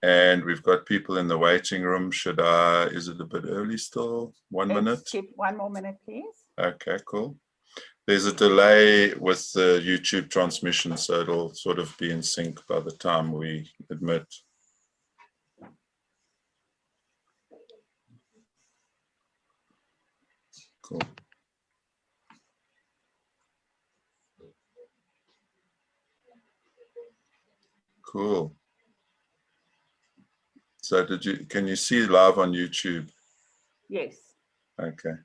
And we've got people in the waiting room. Is it a bit early still? 1 minute? Skip 1 more minute, please. Okay, cool. There's a delay with the YouTube transmission, so it'll sort of be in sync by the time we admit. Cool. Cool. So can you see live on YouTube? Yes. Okay.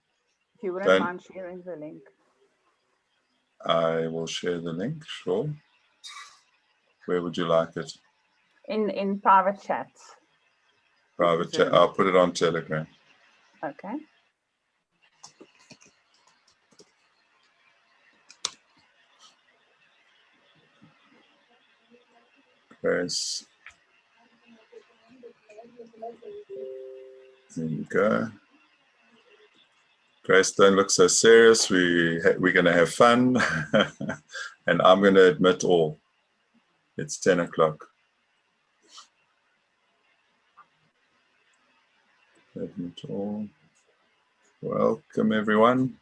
If you wouldn't mind sharing the link. I will share the link, sure. Where would you like it? In private chat. Private chat. I'll put it on Telegram. Okay. Grace. There you go. Grace, don't look so serious. We're going to have fun. And I'm going to admit all. It's 10 o'clock. Admit all. Welcome, everyone.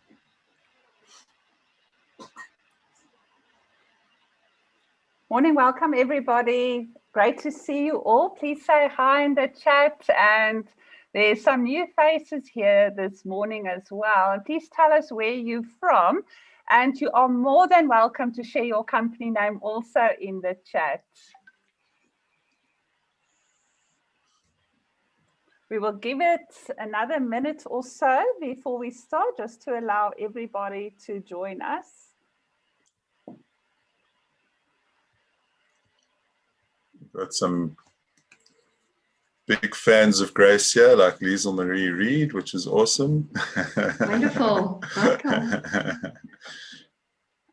Morning, welcome everybody. Great to see you all. Please say hi in the chat, and there's some new faces here this morning as well. And please tell us where you're from, and you are more than welcome to share your company name also in the chat. We will give it another minute or so before we start, just to allow everybody to join us. Got some big fans of Grace here, like Liesel Marie Reed, which is awesome. Wonderful. Welcome.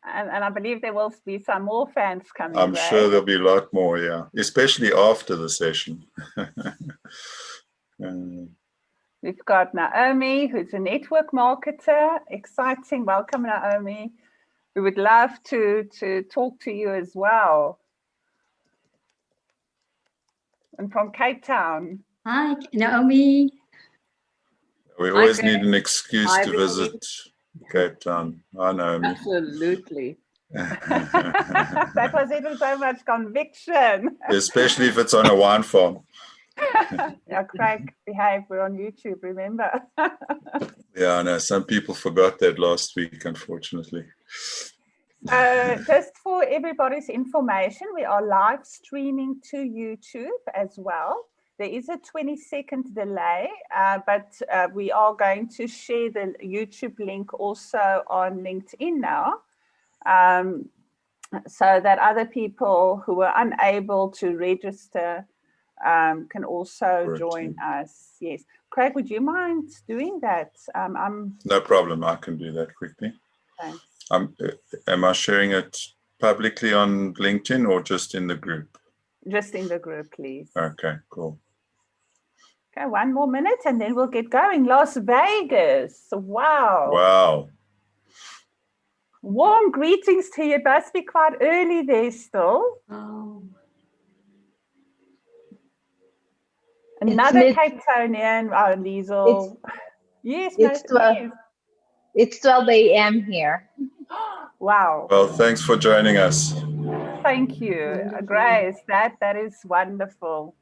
And I believe there will be some more fans coming. I'm sure there'll be a lot more, yeah, especially after the session. We've got Naomi, who's a network marketer. Exciting. Welcome, Naomi. We would love to talk to you as well. And from Cape Town. Hi, Naomi. We always need an excuse to visit Cape Town. Hi, Naomi. Absolutely. That was even so much conviction. Especially if it's on a wine farm. Yeah, Craig, behave. We're on YouTube, remember? Yeah, I know. Some people forgot that last week, unfortunately. Just for everybody's information, we are live streaming to YouTube as well. There is a 20-second delay, but we are going to share the YouTube link also on LinkedIn now, so that other people who were unable to register can also join us. Yes. Craig, would you mind doing that? No problem. I can do that quickly. Thanks. Am I sharing it publicly on LinkedIn or just in the group? Just in the group, please. Okay, cool. Okay, 1 more minute and then we'll get going. Las Vegas. Wow. Wow. Warm greetings to you. It must be quite early there still. Oh. Another Cape Townian, Liesel. Yes, it's 12 a.m. here. Wow. Well, thanks for joining us. Thank you, Grace. That is wonderful.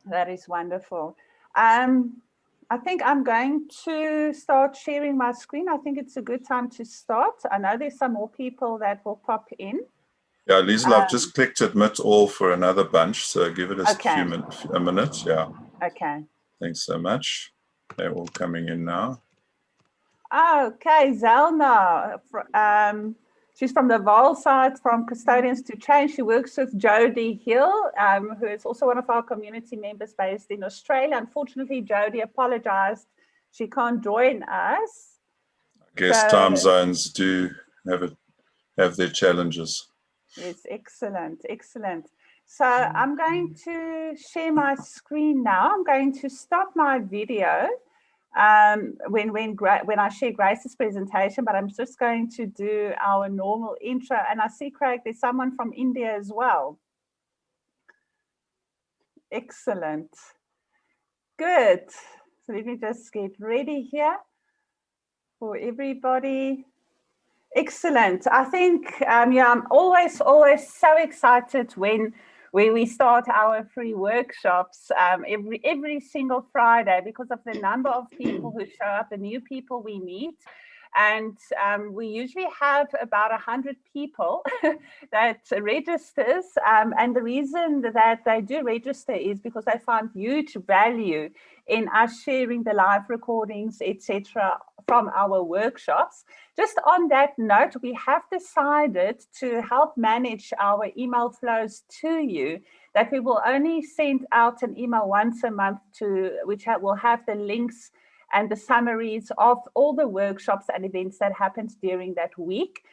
That is wonderful. I think I'm going to start sharing my screen. I think it's a good time to start. I know there's some more people that will pop in. Yeah, Liesel, I've just clicked admit all for another bunch, so give it a minute. Yeah. Okay. Thanks so much. They're all coming in now. Okay, Zelna. She's from the Vaal side, from Custodians to Change. She works with Jody Hill, who is also one of our community members based in Australia. Unfortunately, Jody apologized. She can't join us. I guess time zones do have their challenges. Yes, excellent, excellent. So I'm going to share my screen now. I'm going to stop my video when I share Grace's presentation, but I'm just going to do our normal intro. And I see, Craig, there's someone from India as well. Excellent. Good. So let me just get ready here for everybody. Excellent. I think, yeah, I'm always so excited when we start our free workshops every single Friday, because of the number of people who show up, the new people we meet. And we usually have about 100 people that registers. And the reason that they do register is because they find huge value in us sharing the live recordings, etc., from our workshops. Just on that note, we have decided to help manage our email flows to you, that we will only send out an email once a month which will have the links and the summaries of all the workshops and events that happened during that week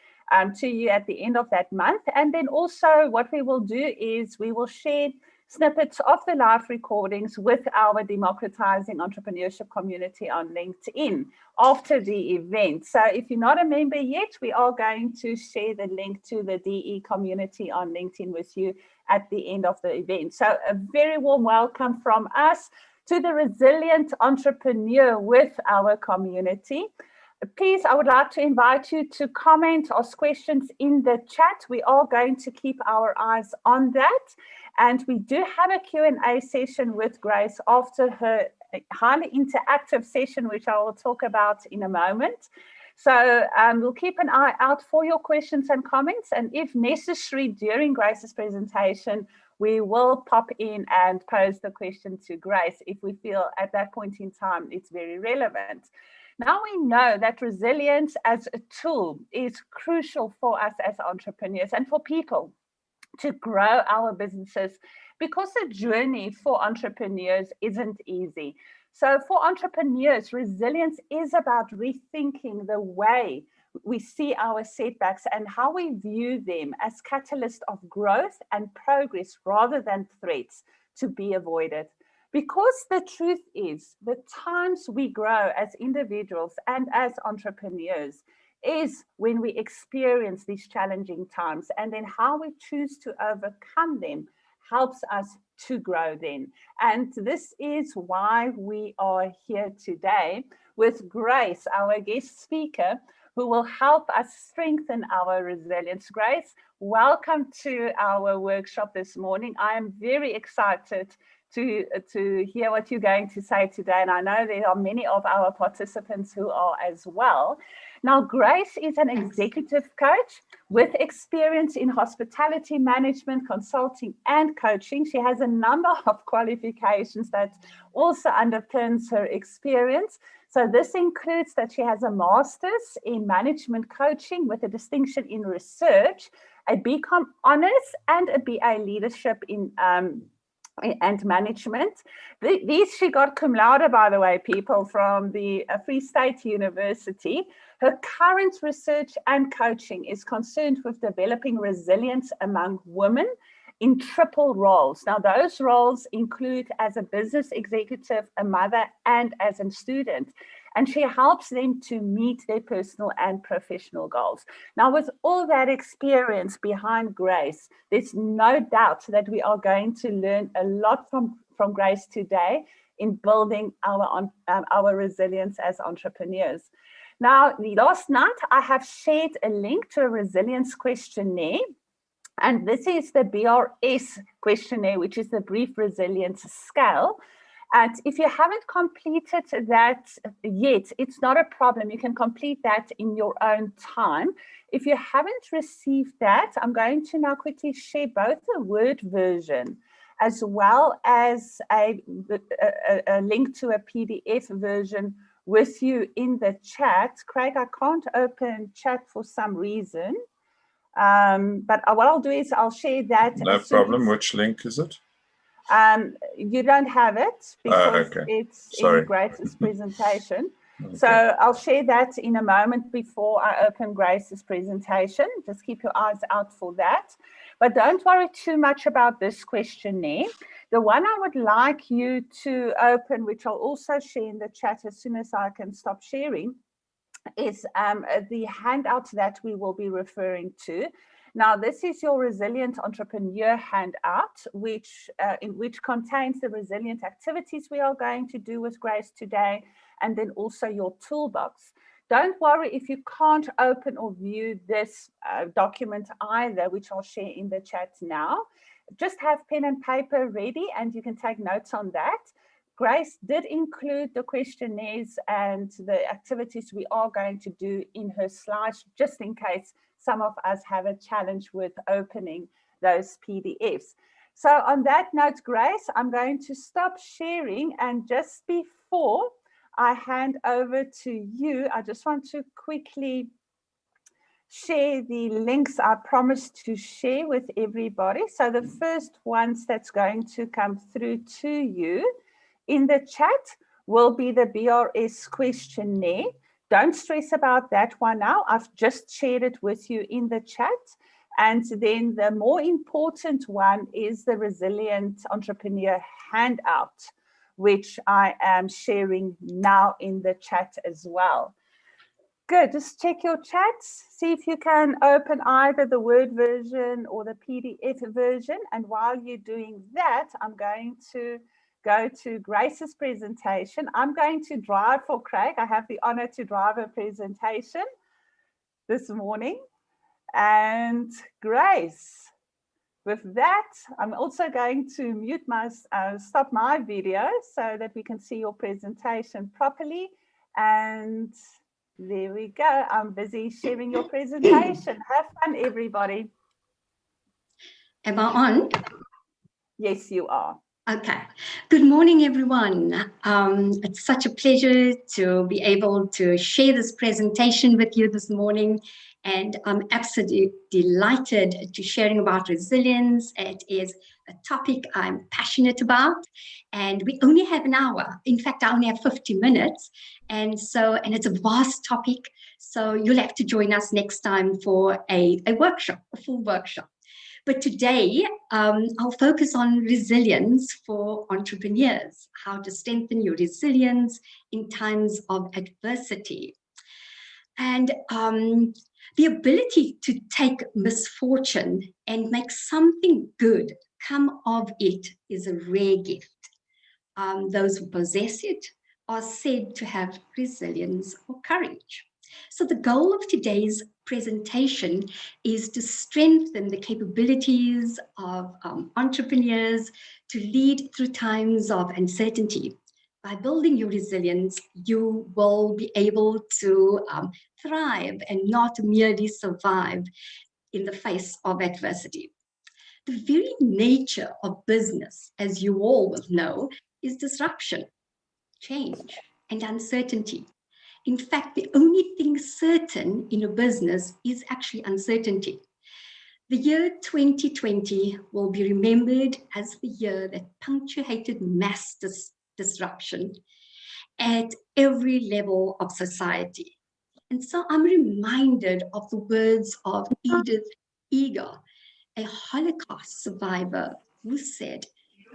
to you at the end of that month. And then also what we will do is we will share snippets of the live recordings with our Democratizing Entrepreneurship community on LinkedIn after the event. So if you're not a member yet, we are going to share the link to the DE community on LinkedIn with you at the end of the event. So a very warm welcome from us to the resilient entrepreneur with our community. Please, I would like to invite you to comment, ask questions in the chat. We are going to keep our eyes on that. And we do have a Q&A session with Grace after her highly interactive session, which I will talk about in a moment. So we'll keep an eye out for your questions and comments. And if necessary, during Grace's presentation, we will pop in and pose the question to Grace if we feel at that point in time it's very relevant. Now we know that resilience as a tool is crucial for us as entrepreneurs and for people to grow our businesses, because the journey for entrepreneurs isn't easy. So for entrepreneurs, resilience is about rethinking the way we see our setbacks and how we view them as catalysts of growth and progress rather than threats to be avoided. Because the truth is, the times we grow as individuals and as entrepreneurs is when we experience these challenging times, and then how we choose to overcome them helps us to grow then. And this is why we are here today with Grace, our guest speaker, who will help us strengthen our resilience. Grace, welcome to our workshop this morning. I am very excited to hear what you're going to say today, and I know there are many of our participants who are as well. Now, Grace is an executive coach with experience in hospitality management, consulting, and coaching. She has a number of qualifications that also underpins her experience. So this includes that she has a master's in management coaching with a distinction in research, a BCom honors, and a BA leadership in and management. These she got cum laude, by the way, people, from the Free State University. Her current research and coaching is concerned with developing resilience among women in triple roles. Now, those roles include as a business executive, a mother, and as a student. And she helps them to meet their personal and professional goals. Now, with all that experience behind Grace, there's no doubt that we are going to learn a lot from Grace today in building our resilience as entrepreneurs. Now, last night, I have shared a link to a resilience questionnaire. And this is the BRS questionnaire, which is the Brief Resilience Scale. And if you haven't completed that yet, it's not a problem. You can complete that in your own time. If you haven't received that, I'm going to now quickly share both the Word version as well as a link to a PDF version with you in the chat. Craig, I can't open chat for some reason. But what I'll do is I'll share that. No problem. Which link is it? You don't have it because it's in Grace's presentation. Okay. So I'll share that in a moment before I open Grace's presentation. Just keep your eyes out for that. But don't worry too much about this questionnaire. The one I would like you to open, which I'll also share in the chat as soon as I can stop sharing, is the handout that we will be referring to. Now, this is your Resilient Entrepreneur handout, which contains the resilient activities we are going to do with Grace today, and then also your toolbox. Don't worry if you can't open or view this document either, which I'll share in the chat now. Just have pen and paper ready, and you can take notes on that. Grace did include the questionnaires and the activities we are going to do in her slides, just in case some of us have a challenge with opening those PDFs. So on that note, Grace, I'm going to stop sharing, and just before I hand over to you, I just want to quickly share the links I promised to share with everybody. So the first ones that's going to come through to you in the chat will be the BRS questionnaire. Don't stress about that one now. I've just shared it with you in the chat. And then the more important one is the Resilient Entrepreneur handout, which I am sharing now in the chat as well. Good, just check your chats, see if you can open either the Word version or the PDF version. And while you're doing that, I'm going to go to Grace's presentation. I'm going to drive for Craig. I have the honor to drive a presentation this morning. And Grace, with that, I'm also going to mute stop my video so that we can see your presentation properly. And there we go. I'm busy sharing your presentation. Have fun, everybody. Am I on? Yes, you are. Okay. Good morning, everyone. It's such a pleasure to be able to share this presentation with you this morning. And I'm absolutely delighted to sharing about resilience. It is a topic I'm passionate about. And we only have an hour. In fact, I only have 50 minutes. And it's a vast topic. So you'll have to join us next time for a workshop, a full workshop. But today, I'll focus on resilience for entrepreneurs, how to strengthen your resilience in times of adversity. And the ability to take misfortune and make something good come of it is a rare gift. Those who possess it are said to have resilience or courage. So the goal of today's presentation is to strengthen the capabilities of entrepreneurs to lead through times of uncertainty. By building your resilience, you will be able to thrive and not merely survive in the face of adversity. The very nature of business, as you all will know, is disruption, change, and uncertainty. In fact, the only thing certain in a business is actually uncertainty. The year 2020 will be remembered as the year that punctuated mass disruption at every level of society. And so I'm reminded of the words of Edith Eger, a Holocaust survivor, who said,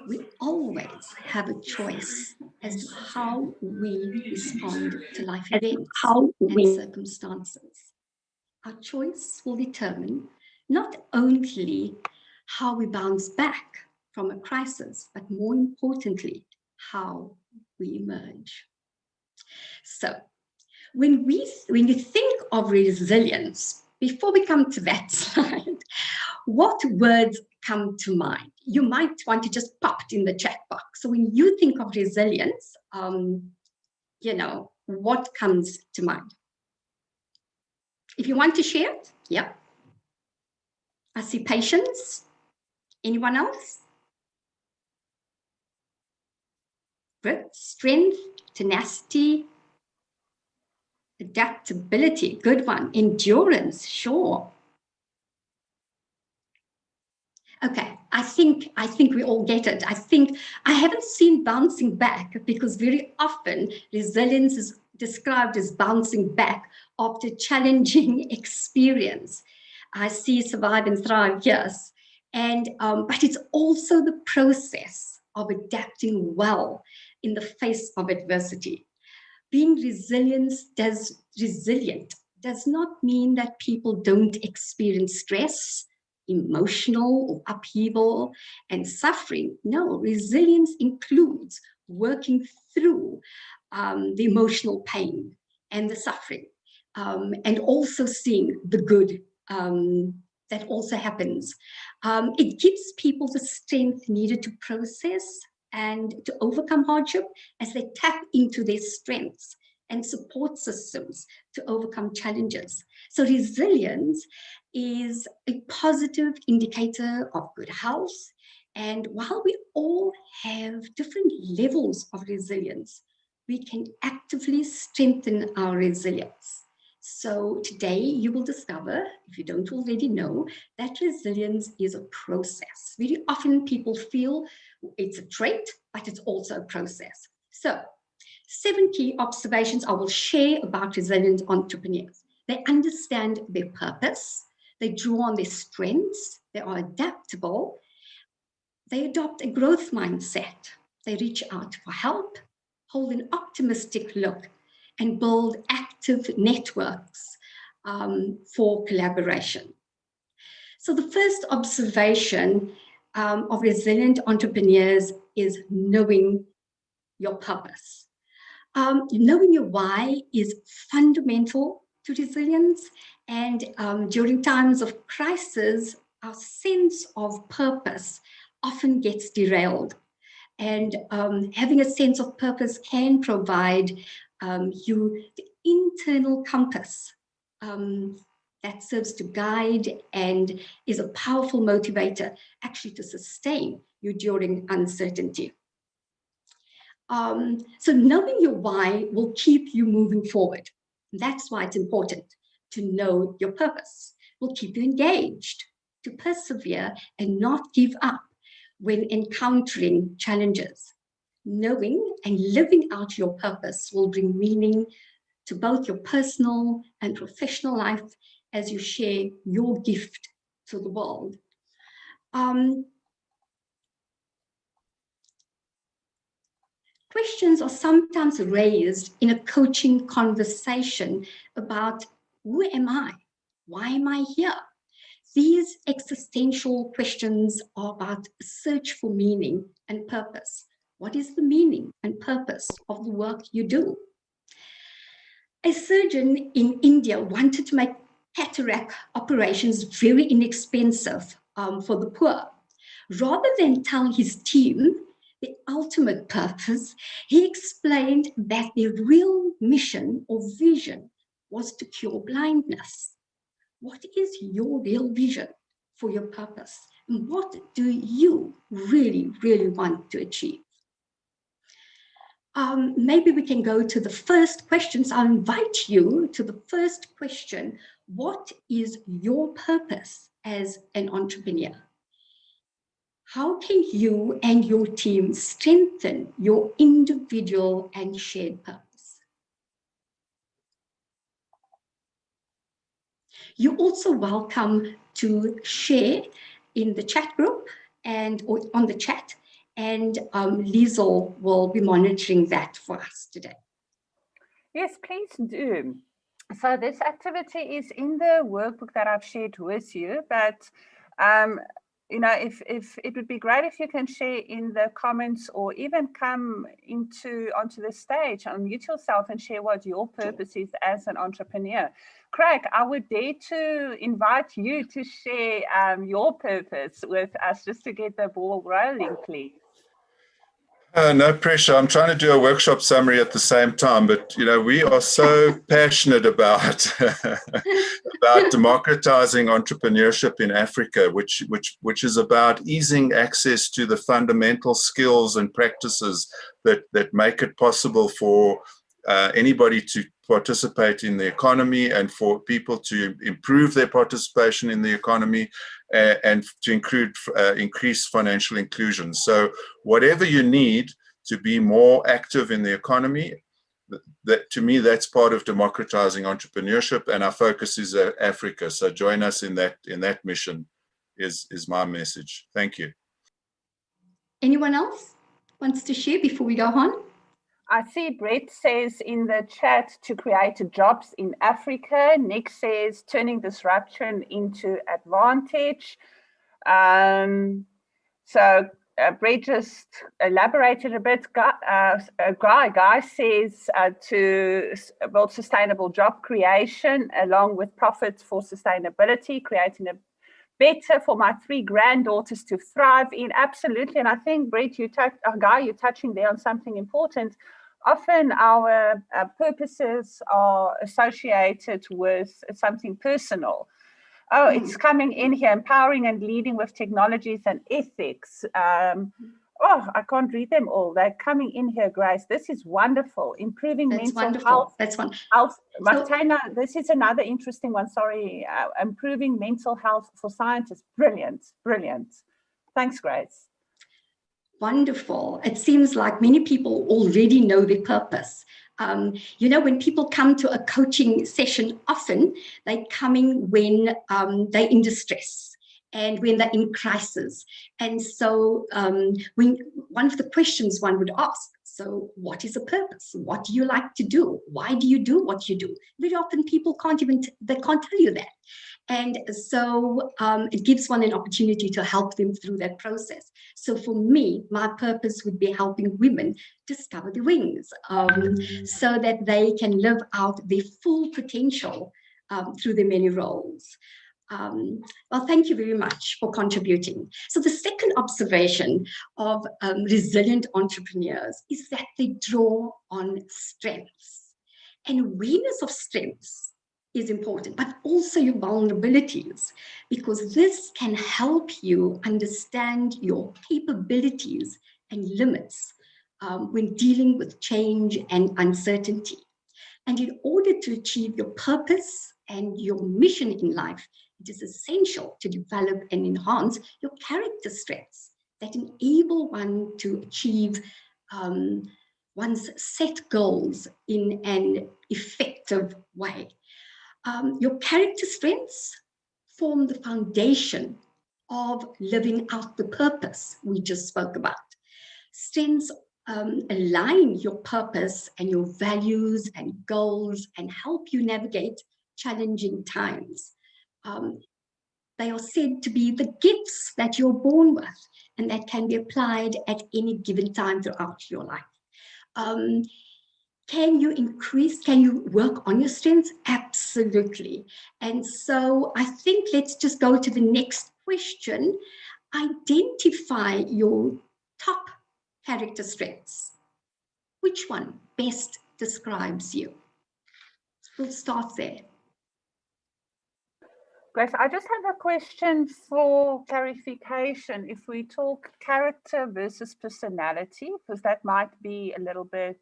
"We always have a choice as to how we respond to life events and circumstances. Our choice will determine not only how we bounce back from a crisis, but more importantly, how we emerge." So when you think of resilience, before we come to that slide, what words come to mind? You might want to just pop it in the chat box. So when you think of resilience, what comes to mind? If you want to share it, yeah. I see patience. Anyone else? Grit, strength, tenacity, adaptability, good one. Endurance, sure. Okay, I think we all get it. I think I haven't seen bouncing back, because very often resilience is described as bouncing back after challenging experience. I see survive and thrive, yes. But it's also the process of adapting well in the face of adversity. Being resilient does not mean that people don't experience stress emotional or upheaval and suffering. No, resilience includes working through the emotional pain and the suffering, and also seeing the good that also happens. It gives people the strength needed to process and to overcome hardship as they tap into their strengths and support systems to overcome challenges. So resilience is a positive indicator of good health. And while we all have different levels of resilience, we can actively strengthen our resilience. So today you will discover, if you don't already know, that resilience is a process. Very often people feel it's a trait, but it's also a process. So 7 key observations I will share about resilient entrepreneurs. They understand their purpose, they draw on their strengths, they are adaptable, they adopt a growth mindset, they reach out for help, hold an optimistic look, and build active networks for collaboration. So the first observation of resilient entrepreneurs is knowing your purpose. Knowing your why is fundamental to resilience, and during times of crisis, our sense of purpose often gets derailed. And having a sense of purpose can provide you the internal compass that serves to guide and is a powerful motivator actually to sustain you during uncertainty. So knowing your why will keep you moving forward. That's why it's important to know your purpose. Will keep you engaged, to persevere and not give up when encountering challenges. Knowing and living out your purpose will bring meaning to both your personal and professional life as you share your gift to the world. Questions are sometimes raised in a coaching conversation about who am I? Why am I here? These existential questions are about a search for meaning and purpose. What is the meaning and purpose of the work you do? A surgeon in India wanted to make cataract operations very inexpensive for the poor. Rather than tell his team the ultimate purpose, he explained that their real mission or vision was to cure blindness. What is your real vision for your purpose? And what do you really, really want to achieve? Maybe we can go to the first question. So I'll invite you to the first question. What is your purpose as an entrepreneur? How can you and your team strengthen your individual and shared purpose? You're also welcome to share in the chat group or on the chat, and Liesl will be monitoring that for us today. Yes, please do. So this activity is in the workbook that I've shared with you, but you know, if it would be great if you can share in the comments or even come onto the stage, unmute yourself and share what your purpose is as an entrepreneur. Craig, I would dare to invite you to share your purpose with us just to get the ball rolling, please. No pressure. I'm trying to do a workshop summary at the same time, but you know, we are so passionate about democratizing entrepreneurship in Africa, which is about easing access to the fundamental skills and practices that make it possible for anybody to participate in the economy and for people to improve their participation in the economy and to increase financial inclusion. So whatever you need to be more active in the economy, that to me, that's part of democratizing entrepreneurship, and our focus is Africa. So join us in that mission is my message. Thank you. Anyone else wants to share before we go on? I see Brett says in the chat to create jobs in Africa. Nick says turning disruption into advantage. So Brett just elaborated a bit. Guy says to build sustainable job creation along with profits for sustainability, creating a better for my 3 granddaughters to thrive in. Absolutely. And I think, Brett, Guy, you're touching there on something important. Often our purposes are associated with something personal. Oh, it's coming in here, empowering and leading with technologies and ethics. I can't read them all. They're coming in here, Grace. This is wonderful. Improving mental health. That's wonderful. Martina, this is another interesting one. Sorry. Improving mental health for scientists. Brilliant, brilliant. Thanks, Grace. Wonderful. It seems like many people already know their purpose. When people come to a coaching session, often they're coming when they're in distress and when they're in crisis. And so one of the questions one would ask, so what is a purpose? What do you like to do? Why do you do what you do? Very often people can't tell you that. And so it gives one an opportunity to help them through that process. So for me, my purpose would be helping women discover their wings so that they can live out their full potential through their many roles. Well, thank you very much for contributing. So the second observation of resilient entrepreneurs is that they draw on strengths. And awareness of strengths is important, but also your vulnerabilities, because this can help you understand your capabilities and limits when dealing with change and uncertainty. And in order to achieve your purpose and your mission in life, it is essential to develop and enhance your character strengths that enable one to achieve one's set goals in an effective way. Your character strengths form the foundation of living out the purpose we just spoke about. Strengths align your purpose and your values and goals and help you navigate challenging times. They are said to be the gifts that you're born with and that can be applied at any given time throughout your life. Can you work on your strengths? Absolutely. And so I think let's just go to the next question. Identify your top character strengths. Which one best describes you? We'll start there. Grace, I just have a question for clarification. If we talk character versus personality, because that might be a little bit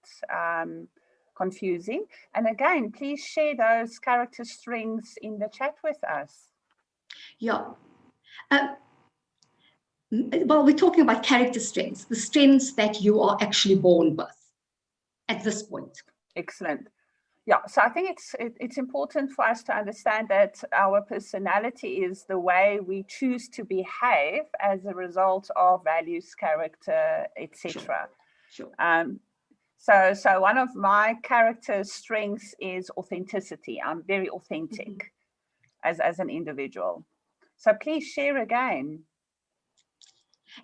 confusing. And again, please share those character strengths in the chat with us. Yeah. Well, we're talking about character strengths, the strengths that you are actually born with at this point. Excellent. Yeah, so I think it's important for us to understand that our personality is the way we choose to behave as a result of values, character, etc. Sure. So one of my character strengths is authenticity. I'm very authentic as an individual. So please share again.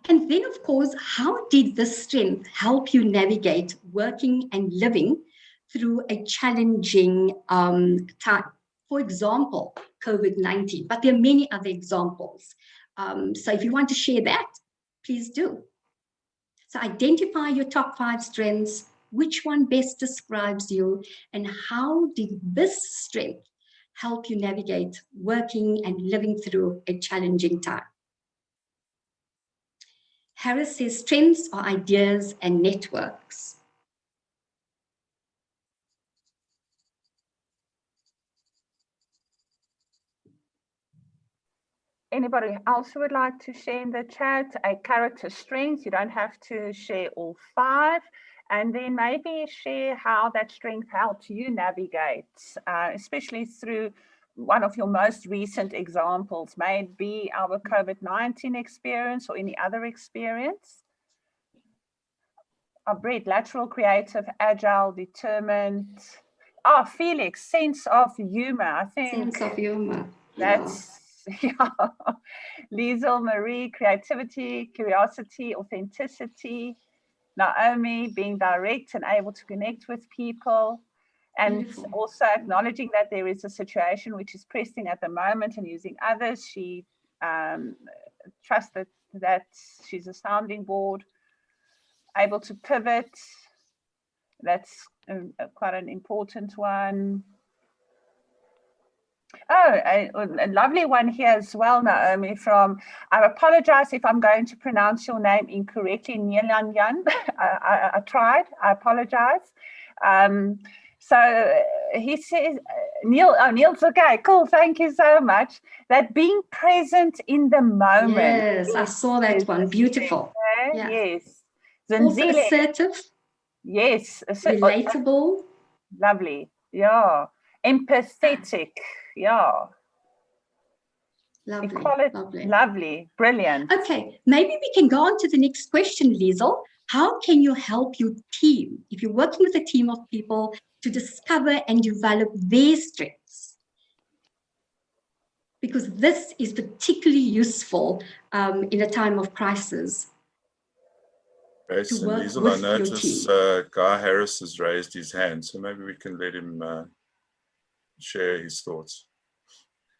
And then, of course, how did this strength help you navigate working and living through a challenging time? For example, COVID-19, but there are many other examples. So if you want to share that, please do. So identify your top 5 strengths, which one best describes you, and how did this strength help you navigate working and living through a challenging time? Harris says strengths are ideas and networks. Anybody else who would like to share in the chat a character strength? You don't have to share all 5. And then maybe share how that strength helped you navigate, especially through one of your most recent examples, may it be our COVID-19 experience or any other experience. Brett, lateral, creative, agile, determined. Felix, sense of humor. I think sense of humor. That's Yeah. Liesel, Marie, creativity, curiosity, authenticity. Naomi, being direct and able to connect with people. And Beautiful. also acknowledging that there is a situation which is pressing at the moment and using others. She trusts that she's a sounding board, able to pivot. That's quite an important one. Oh, a lovely one here as well, Naomi, from, I apologize if I'm going to pronounce your name incorrectly, Nielanyan. I tried, I apologize. So he says, Neil's okay, cool, thank you so much. That being present in the moment. Yes, I saw that one, beautiful. Okay? Yeah. Yes. Also Zanzile. assertive. Yes. Relatable. Lovely, yeah. Empathetic, yeah. Lovely, Equality, lovely, brilliant. Okay, maybe we can go on to the next question, Liesel. How can you help your team, if you're working with a team of people, to discover and develop their strengths? Because this is particularly useful in a time of crisis. Grace and Liesel, I notice Guy Harris has raised his hand, so maybe we can let him share his thoughts.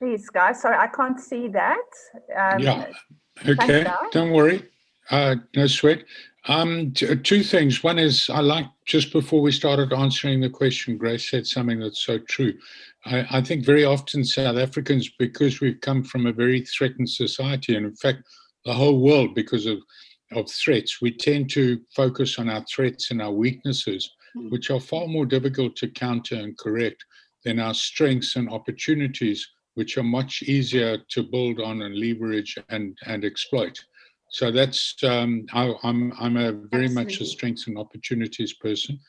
Please, guys. Sorry, I can't see that. Yeah. Okay. Don't worry. No sweat. Two things. One is, I like, just before we started answering the question, Grace said something that's so true. I think very often South Africans, because we've come from a very threatened society, and in fact, the whole world, because of threats, we tend to focus on our threats and our weaknesses, which are far more difficult to counter and correct than our strengths and opportunities, which are much easier to build on and leverage and exploit. So that's, I'm a very much a strengths and opportunities person.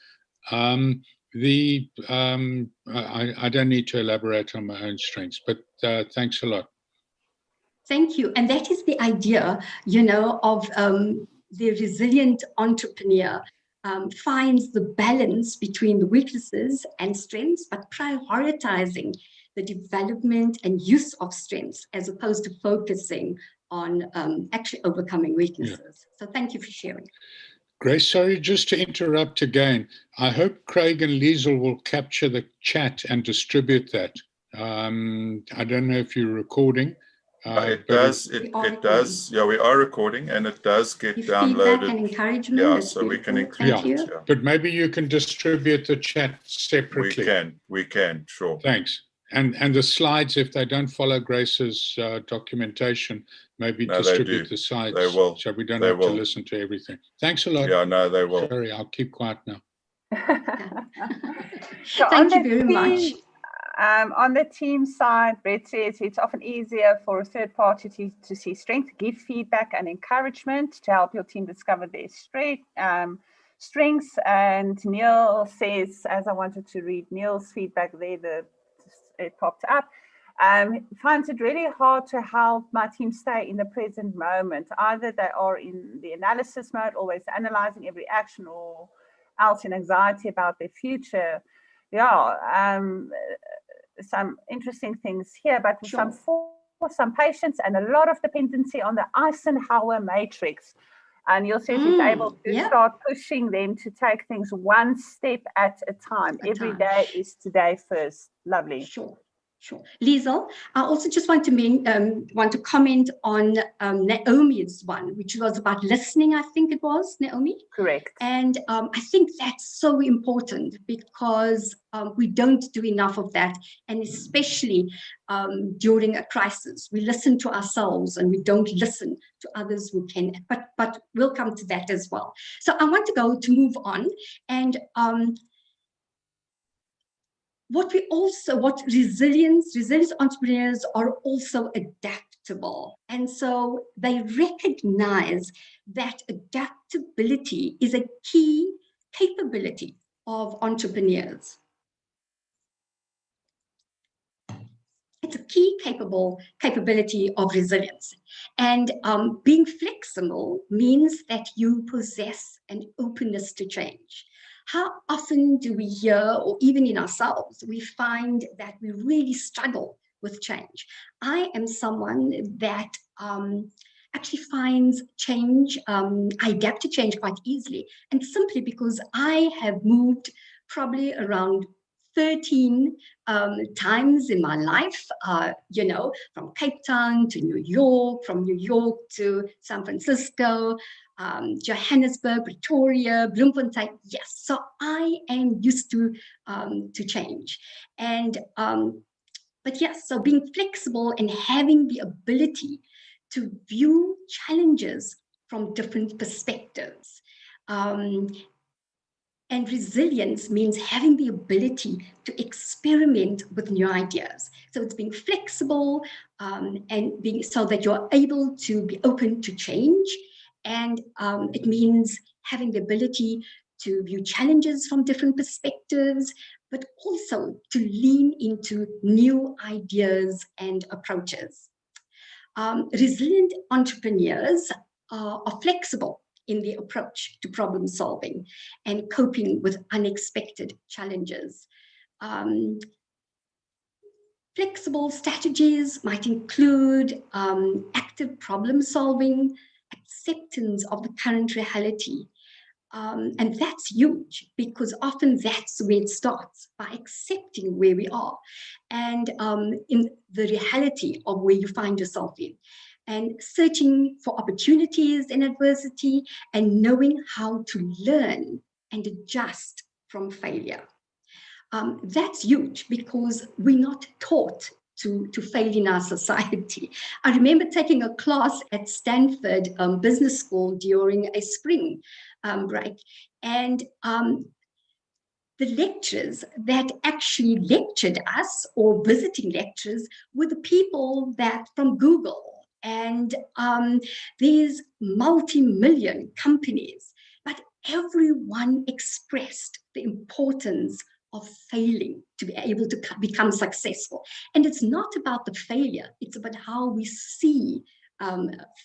I don't need to elaborate on my own strengths, but thanks a lot. Thank you. And that is the idea, of the resilient entrepreneur finds the balance between the weaknesses and strengths, but prioritizing the development and use of strengths as opposed to focusing on actually overcoming weaknesses. Yeah. So thank you for sharing. Grace, sorry, just to interrupt again. I hope Craig and Liesel will capture the chat and distribute that. I don't know if you're recording. It does. Yeah, we are recording, and it does get downloaded. Feedback and encouragement. Yeah, so we can include it. Yeah. But maybe you can distribute the chat separately. We can, sure. Thanks. And the slides, if they don't follow Grace's documentation, maybe distribute the slides. They will. So we don't have to listen to everything. Thanks a lot. Yeah, no, they will. Sorry, I'll keep quiet now. So thank you very much. On the team side, Brett says it's often easier for a third party to see strength, give feedback and encouragement to help your team discover their strengths. And Neil says, as I wanted to read Neil's feedback there, it popped up, finds it really hard to help my team stay in the present moment. Either they are in the analysis mode, always analyzing every action, or else in anxiety about their future. Yeah, some interesting things here, but sure. some patience and a lot of dependency on the Eisenhower matrix. And you'll see he's able to start pushing them to take things one step at a time. Every day is today first. Lovely. Sure. Liesel, I also just want to comment on Naomi's one, which was about listening, I think it was, Naomi? Correct. And I think that's so important because we don't do enough of that, and especially during a crisis. We listen to ourselves and we don't listen to others who can, but we'll come to that as well. So I want to move on, and what resilience entrepreneurs are also adaptable. And so they recognize that adaptability is a key capability of entrepreneurs. It's a key capability of resilience. And being flexible means that you possess an openness to change. How often do we hear, or even in ourselves, we find that we really struggle with change. I am someone that actually finds change, I adapt to change quite easily, and simply because I have moved probably around 13 times in my life, you know, from Cape Town to New York, from New York to San Francisco, Johannesburg, Pretoria, Bloemfontein. Yes, so I am used to change. And but yes, so being flexible and having the ability to view challenges from different perspectives. And resilience means having the ability to experiment with new ideas. So it's being flexible and being so that you're able to be open to change. And it means having the ability to view challenges from different perspectives, but also to lean into new ideas and approaches. Resilient entrepreneurs are flexible in their approach to problem solving and coping with unexpected challenges. Flexible strategies might include active problem solving, acceptance of the current reality. And that's huge, because often that's where it starts, by accepting where we are and in the reality of where you find yourself in, and searching for opportunities in adversity and knowing how to learn and adjust from failure. That's huge, because we're not taught to fail in our society. I remember taking a class at Stanford Business School during a spring break, and the lecturers that actually lectured us, or visiting lecturers, were the people that from Google and these multi-million companies, but everyone expressed the importance of failing to be able to become successful. And it's not about the failure, it's about how we see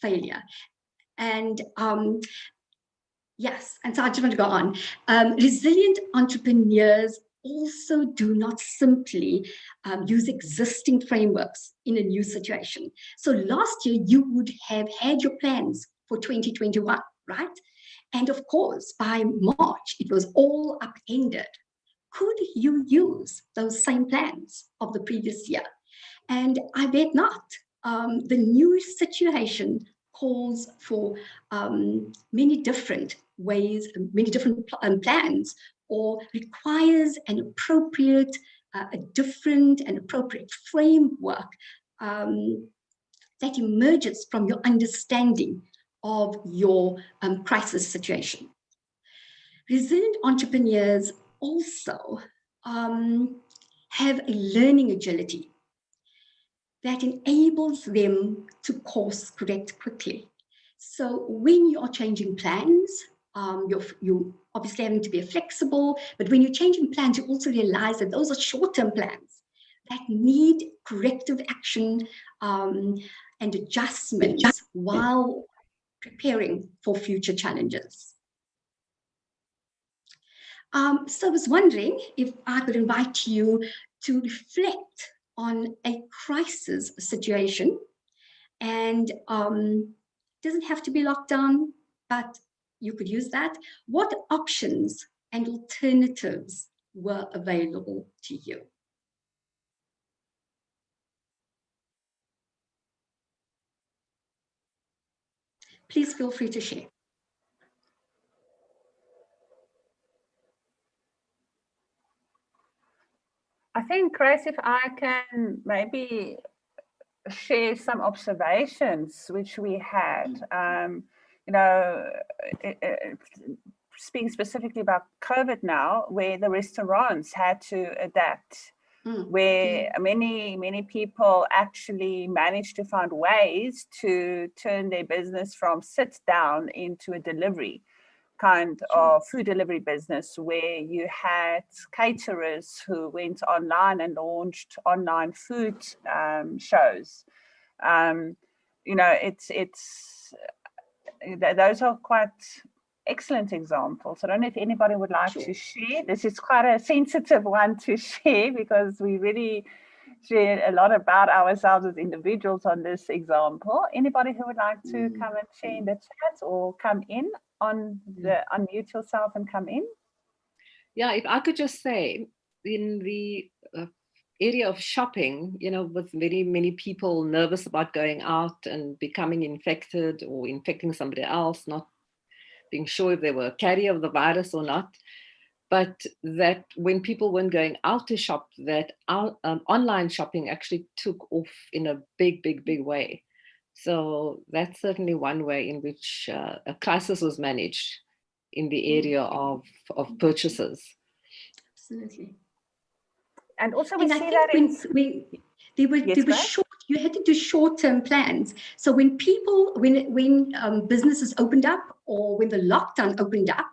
failure. And yes, and so I just want to go on. Resilient entrepreneurs also do not simply use existing frameworks in a new situation. So last year, you would have had your plans for 2021, right? And of course, by March, it was all upended. Could you use those same plans of the previous year? And I bet not. The new situation calls for many different ways, many different plans, or requires an appropriate, a different and appropriate framework that emerges from your understanding of your crisis situation. Resilient entrepreneurs also have a learning agility that enables them to course correct quickly. So when you are changing plans, you're obviously having to be flexible, but when you're changing plans, you also realize that those are short-term plans that need corrective action and adjustments while preparing for future challenges. So I was wondering if I could invite you to reflect on a crisis situation, and doesn't have to be lockdown, but you could use that. What options and alternatives were available to you? Please feel free to share. I think, Grace, if I can maybe share some observations which we had, you know, speaking specifically about COVID now, where the restaurants had to adapt, where many people actually managed to find ways to turn their business from sit down into a delivery kind of food delivery business, where you had caterers who went online and launched online food shows. You know, those are quite excellent examples. I don't know if anybody would like to share. This is quite a sensitive one to share, because we really share a lot about ourselves as individuals on this example. Anybody who would like to come and share in the chat or come in on the unmute yourself and come in? Yeah, if I could just say, in the area of shopping, you know, with many people nervous about going out and becoming infected or infecting somebody else, not being sure if they were a carrier of the virus or not, but that when people weren't going out to shop, that online shopping actually took off in a big way. So that's certainly one way in which a crisis was managed in the area of purchases. Absolutely. And also we see that there were short, you had to do short-term plans. So when people, when businesses opened up, or when the lockdown opened up,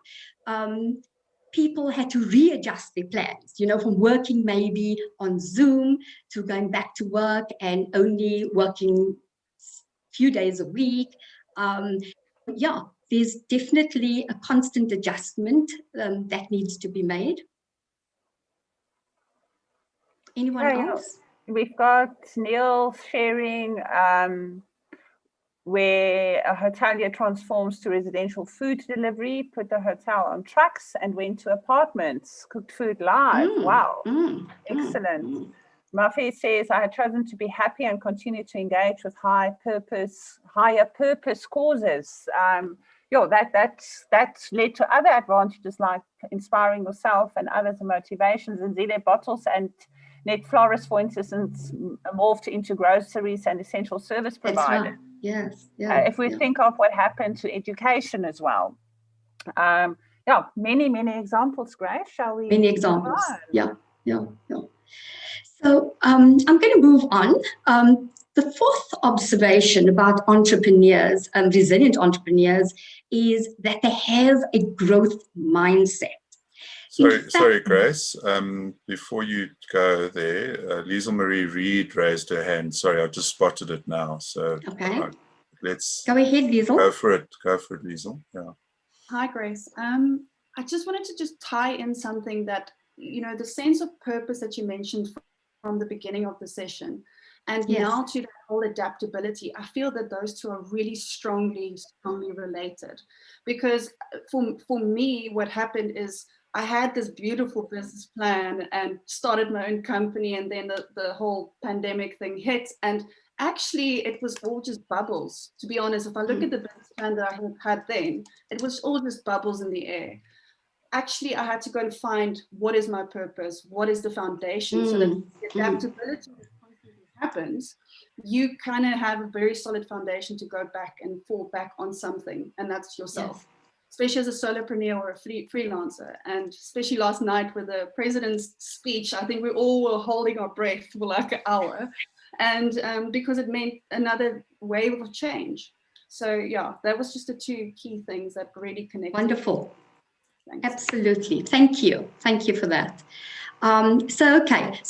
people had to readjust their plans, you know, from working maybe on Zoom to going back to work and only working a few days a week. Yeah, there's definitely a constant adjustment that needs to be made. Anyone else? We've got Neil sharing where a hotelier transforms to residential food delivery, put the hotel on trucks and went to apartments, cooked food live. Wow, excellent. Mafi says, I had chosen to be happy and continue to engage with higher purpose causes. That led to other advantages like inspiring yourself and others' motivations. And Zile Bottles and Net Florist, for instance, morphed into groceries and essential service providers. Right. Yes. If we think of what happened to education as well. Many examples, Grace. Shall we? Many examples. Yeah. So I'm going to move on. The fourth observation about entrepreneurs, resilient entrepreneurs, is that they have a growth mindset. Sorry, Grace. Before you go there, Liesel Marie Reed raised her hand. Sorry, I just spotted it now. So let's go ahead, Liesel. Go for it, Liesel. Yeah. Hi, Grace. I just wanted to just tie in something that, you know, the sense of purpose that you mentioned from the beginning of the session, and now to the whole adaptability. I feel that those two are really strongly related, because for me, what happened is I had this beautiful business plan and started my own company, and then the whole pandemic thing hit, and actually it was all just bubbles, to be honest. If I look at the business plan that I had then, it was all just bubbles in the air. Actually, I had to go and find what is my purpose, what is the foundation, so that the adaptability that constantly happens, you kind of have a very solid foundation to go back and fall back on something, and that's yourself. Especially as a solopreneur or a freelancer. And especially last night with the president's speech, I think we all were holding our breath for like an hour, and because it meant another wave of change. So yeah, that was just the two key things that really connected. Wonderful. Thanks. Absolutely. Thank you for that. So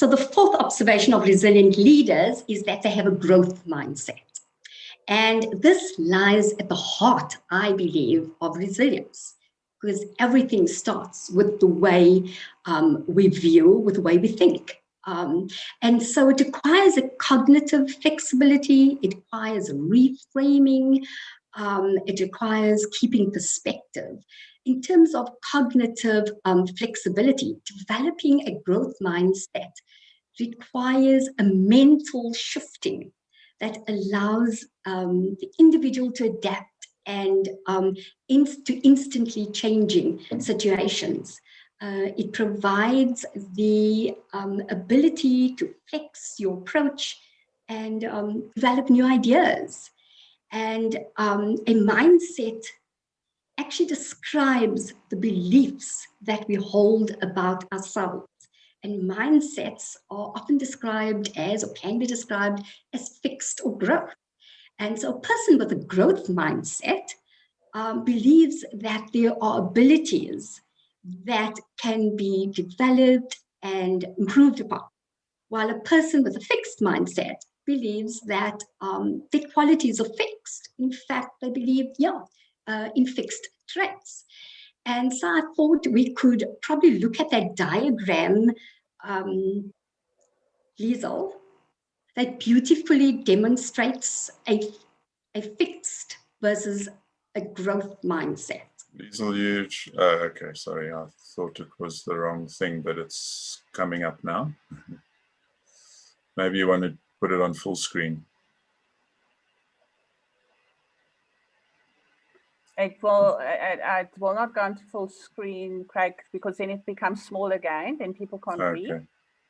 the fourth observation of resilient leaders is that they have a growth mindset. And this lies at the heart, I believe, of resilience, because everything starts with the way we view, with the way we think. And so it requires a cognitive flexibility, it requires reframing, it requires keeping perspective. In terms of cognitive flexibility, developing a growth mindset requires a mental shifting that allows the individual to adapt and to instantly changing situations. It provides the ability to flex your approach and develop new ideas. And a mindset actually describes the beliefs that we hold about ourselves. And mindsets are often described as, or can be described as, fixed or growth. And so a person with a growth mindset believes that there are abilities that can be developed and improved upon, while a person with a fixed mindset believes that their qualities are fixed. In fact, they believe, in fixed traits. And so I thought we could probably look at that diagram, Liesel, that beautifully demonstrates a fixed versus a growth mindset. Liesl, huge. Okay, sorry, I thought it was the wrong thing, but it's coming up now. Maybe you want to put it on full screen. It will not go into full screen, Craig, because then it becomes small again, then people can't read. Okay.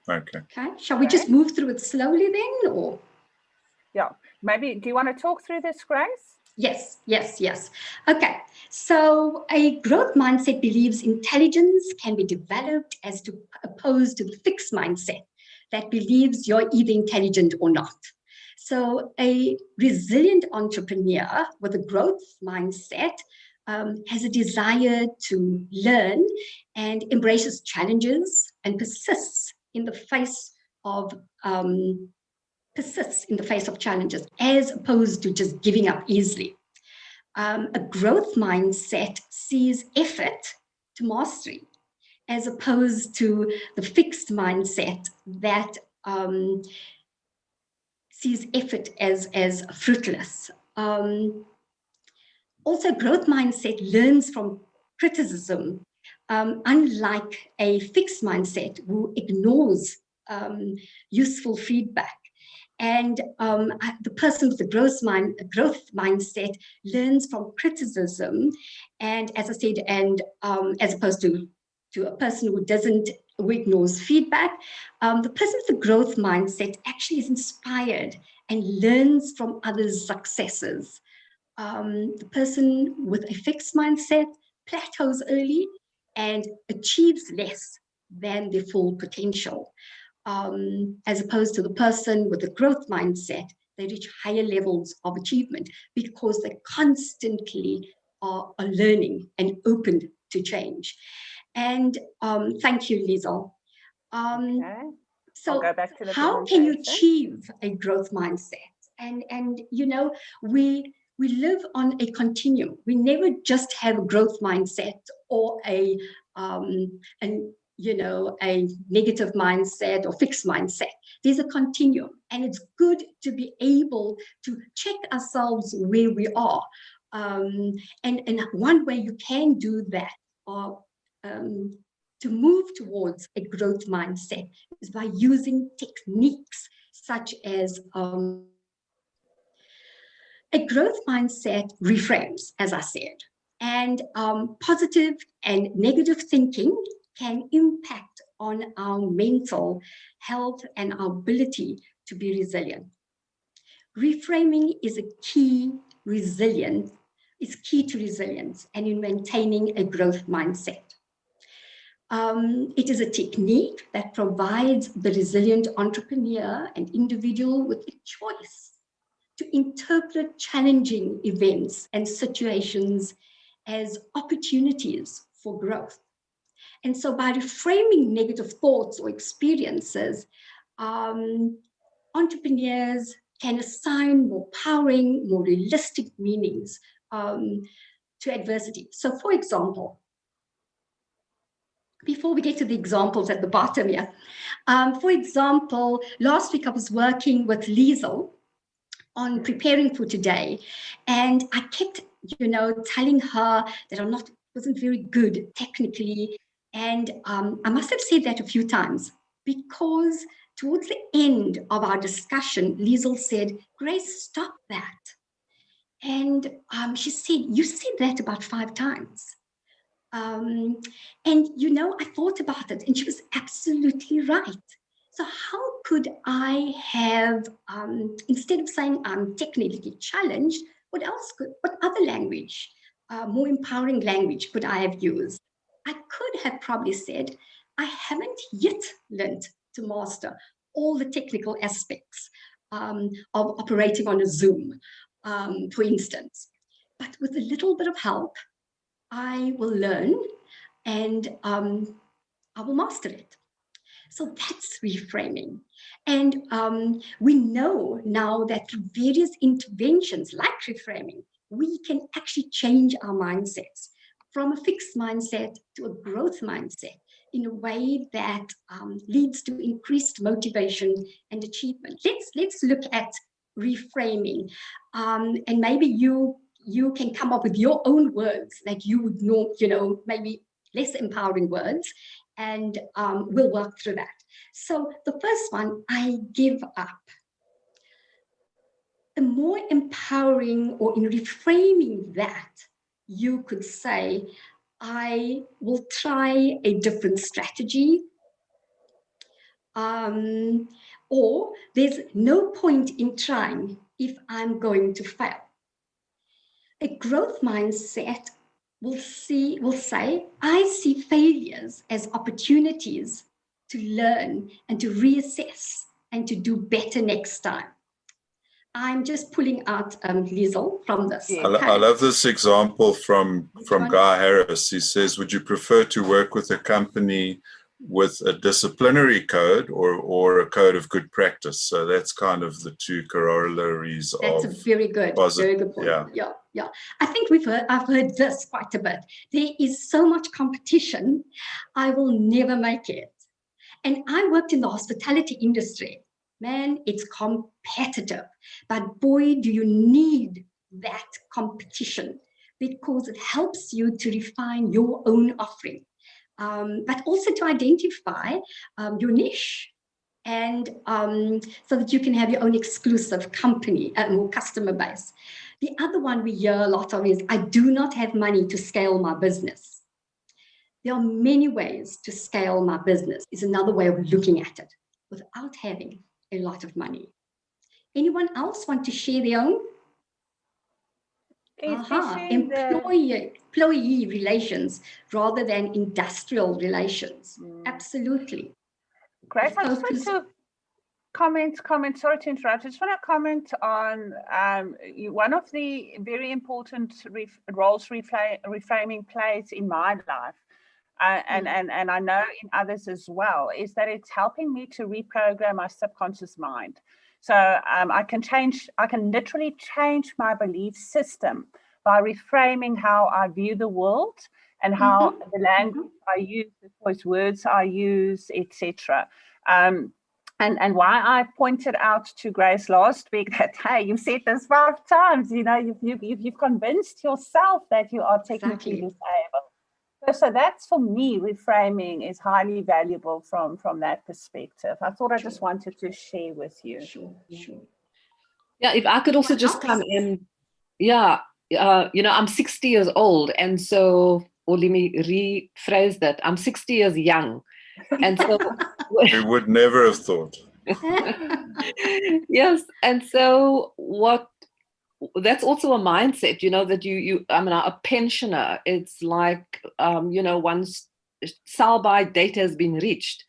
Okay, shall we just move through it slowly then, or? Yeah, maybe, do you want to talk through this, Grace? Yes. Okay, so a growth mindset believes intelligence can be developed as opposed to the fixed mindset that believes you're either intelligent or not. So a resilient entrepreneur with a growth mindset has a desire to learn and embraces challenges and persists in the face of challenges, as opposed to just giving up easily. A growth mindset sees effort to mastery, as opposed to the fixed mindset that sees effort as fruitless. Also, growth mindset learns from criticism, unlike a fixed mindset who ignores useful feedback. And the person with the growth mindset learns from criticism, and as I said, and as opposed to a person who ignores feedback, the person with the growth mindset actually is inspired and learns from others' successes. The person with a fixed mindset plateaus early and achieves less than their full potential. As opposed to the person with a growth mindset, they reach higher levels of achievement because they constantly are learning and open to change. And thank you, Liesl. So how can you achieve a growth mindset? And you know, we live on a continuum. We never just have a growth mindset or a negative mindset or fixed mindset. There's a continuum, and it's good to be able to check ourselves where we are. And one way you can do that, or to move towards a growth mindset, is by using techniques such as a growth mindset reframes, as I said, and positive and negative thinking can impact on our mental health and our ability to be resilient. Reframing is key to resilience and in maintaining a growth mindset. It is a technique that provides the resilient entrepreneur and individual with a choice to interpret challenging events and situations as opportunities for growth. And so by reframing negative thoughts or experiences, entrepreneurs can assign more powering, more realistic meanings to adversity. So for example, before we get to the examples at the bottom here, for example, last week I was working with Liesl on preparing for today, and I kept, telling her that I wasn't very good technically, and I must have said that a few times, because towards the end of our discussion, Liesl said, "Grace, stop that." And she said, "You said that about 5 times." And, I thought about it, and she was absolutely right. So how could I have, instead of saying I'm technically challenged, what other language, more empowering language could I have used? I could have probably said, I haven't yet learned to master all the technical aspects of operating on a Zoom, for instance. But with a little bit of help, I will learn and I will master it. So that's reframing. And we know now that through various interventions like reframing, we can actually change our mindsets from a fixed mindset to a growth mindset in a way that leads to increased motivation and achievement. Let's look at reframing, and maybe you can come up with your own words that you would know, maybe less empowering words, and we'll work through that. So the first one, I give up. The more empowering, or in reframing that, you could say, I will try a different strategy, or there's no point in trying if I'm going to fail. A growth mindset will say, I see failures as opportunities to learn and to reassess and to do better next time. I'm just pulling out Liesl from this. Yeah. Okay. I love this example from Guy Harris. He says, would you prefer to work with a company with a disciplinary code or a code of good practice? So that's kind of the two corollaries. That's a very good point. Yeah. I think I've heard this quite a bit. There is so much competition, I will never make it. And I worked in the hospitality industry. Man, it's competitive, but boy, do you need that competition, because it helps you to refine your own offering, but also to identify your niche, and so that you can have your own exclusive company or customer base. The other one we hear a lot of is, I do not have money to scale my business. There are many ways to scale my business, is another way of looking at it, without having a lot of money. Anyone else want to share their own? Employee relations rather than industrial relations. Absolutely. Great. I just want to comment, sorry to interrupt. I just want to comment on one of the very important roles reframing plays in my life, and I know in others as well, is that it's helping me to reprogram my subconscious mind. So I can literally change my belief system by reframing how I view the world and how the language I use, the choice words I use, etc. And why I pointed out to Grace last week that, hey, you've said this 5 times, you've convinced yourself that you are technically disabled. So that's, for me, reframing is highly valuable from that perspective. I thought I just wanted to share with you. Sure. Yeah, if I could also just come in. Yeah, I'm 60 years old, and so, or let me rephrase that, I'm 60 years young. And so we would never have thought. Yes, and so that's also a mindset, that I'm a pensioner. It's like, one's sell-by date has been reached.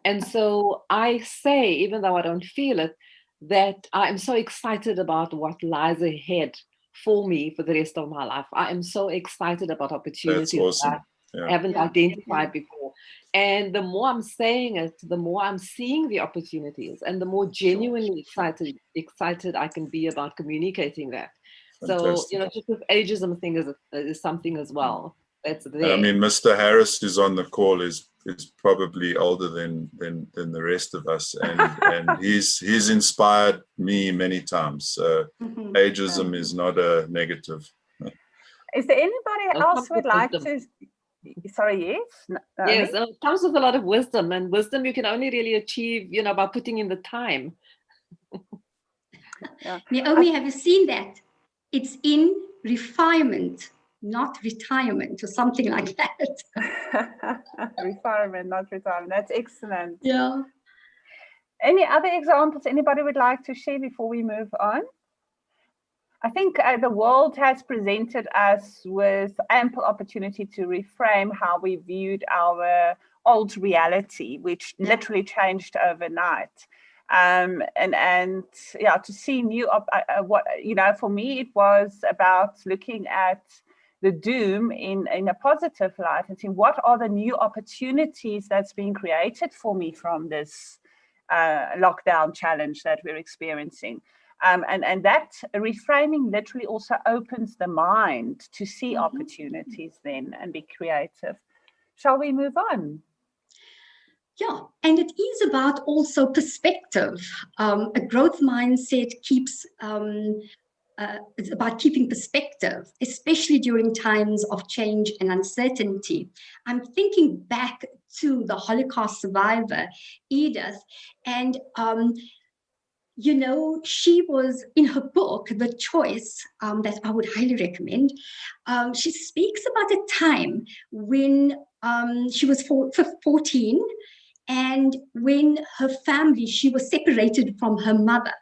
And so I say, even though I don't feel it, that I am so excited about what lies ahead for me for the rest of my life. I am so excited about opportunities. That's awesome. I haven't identified before. And the more I'm saying it, the more I'm seeing the opportunities, and the more genuinely excited I can be about communicating that. Fantastic. So, just the ageism thing is something as well. That's there. I mean, Mr. Harris, who's on the call, is probably older than the rest of us, and he's inspired me many times. So ageism is not a negative. Is there anybody else who would like to? Sorry, yes? Yes, it comes with a lot of wisdom, and wisdom you can only really achieve, by putting in the time. Naomi, have you seen that? It's in refinement, not retirement, or something like that. Refinement, not retirement. That's excellent. Yeah. Any other examples anybody would like to share before we move on? I think the world has presented us with ample opportunity to reframe how we viewed our old reality, which literally changed overnight. To see new, for me, it was about looking at the doom in a positive light and seeing what are the new opportunities that's being created for me from this lockdown challenge that we're experiencing. And that reframing literally also opens the mind to see opportunities then and be creative. Shall we move on? Yeah, and it is about also perspective. A growth mindset keeps, it's about keeping perspective, especially during times of change and uncertainty. I'm thinking back to the Holocaust survivor, Edith, and you know, she was in her book, The Choice, that I would highly recommend. She speaks about a time when she was 14, and when her family, she was separated from her mother.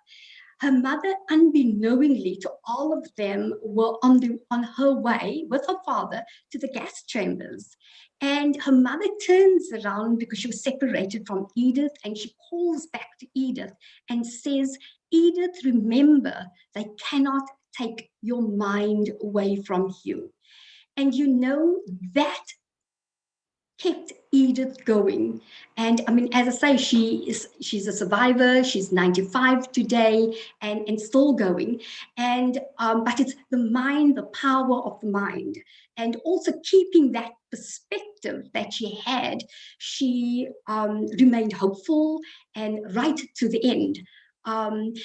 Her mother, unbeknowingly to all of them, were on her way with her father to the gas chambers. And her mother turns around because she was separated from Edith, and she calls back to Edith and says, Edith, remember, they cannot take your mind away from you. And you know, that kept Edith going. And I mean, as I say, she's a survivor. She's 95 today and still going. And but it's the mind, the power of the mind, and also keeping that perspective that she had. She remained hopeful and right to the end.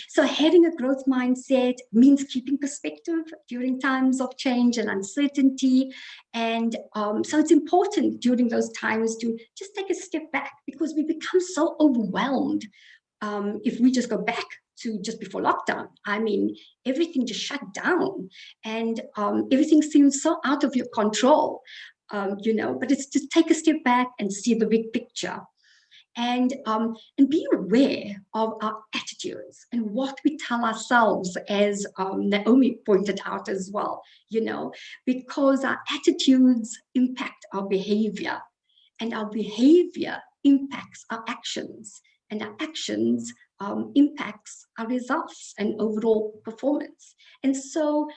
So having a growth mindset means keeping perspective during times of change and uncertainty. And so it's important during those times to just take a step back, because we become so overwhelmed if we just go back to just before lockdown. I mean, everything just shut down, and everything seems so out of your control, you know, but it's to take a step back and see the big picture. And be aware of our attitudes and what we tell ourselves, as Naomi pointed out as well, you know, because our attitudes impact our behavior, and our behavior impacts our actions, and our actions impacts our results and overall performance. And so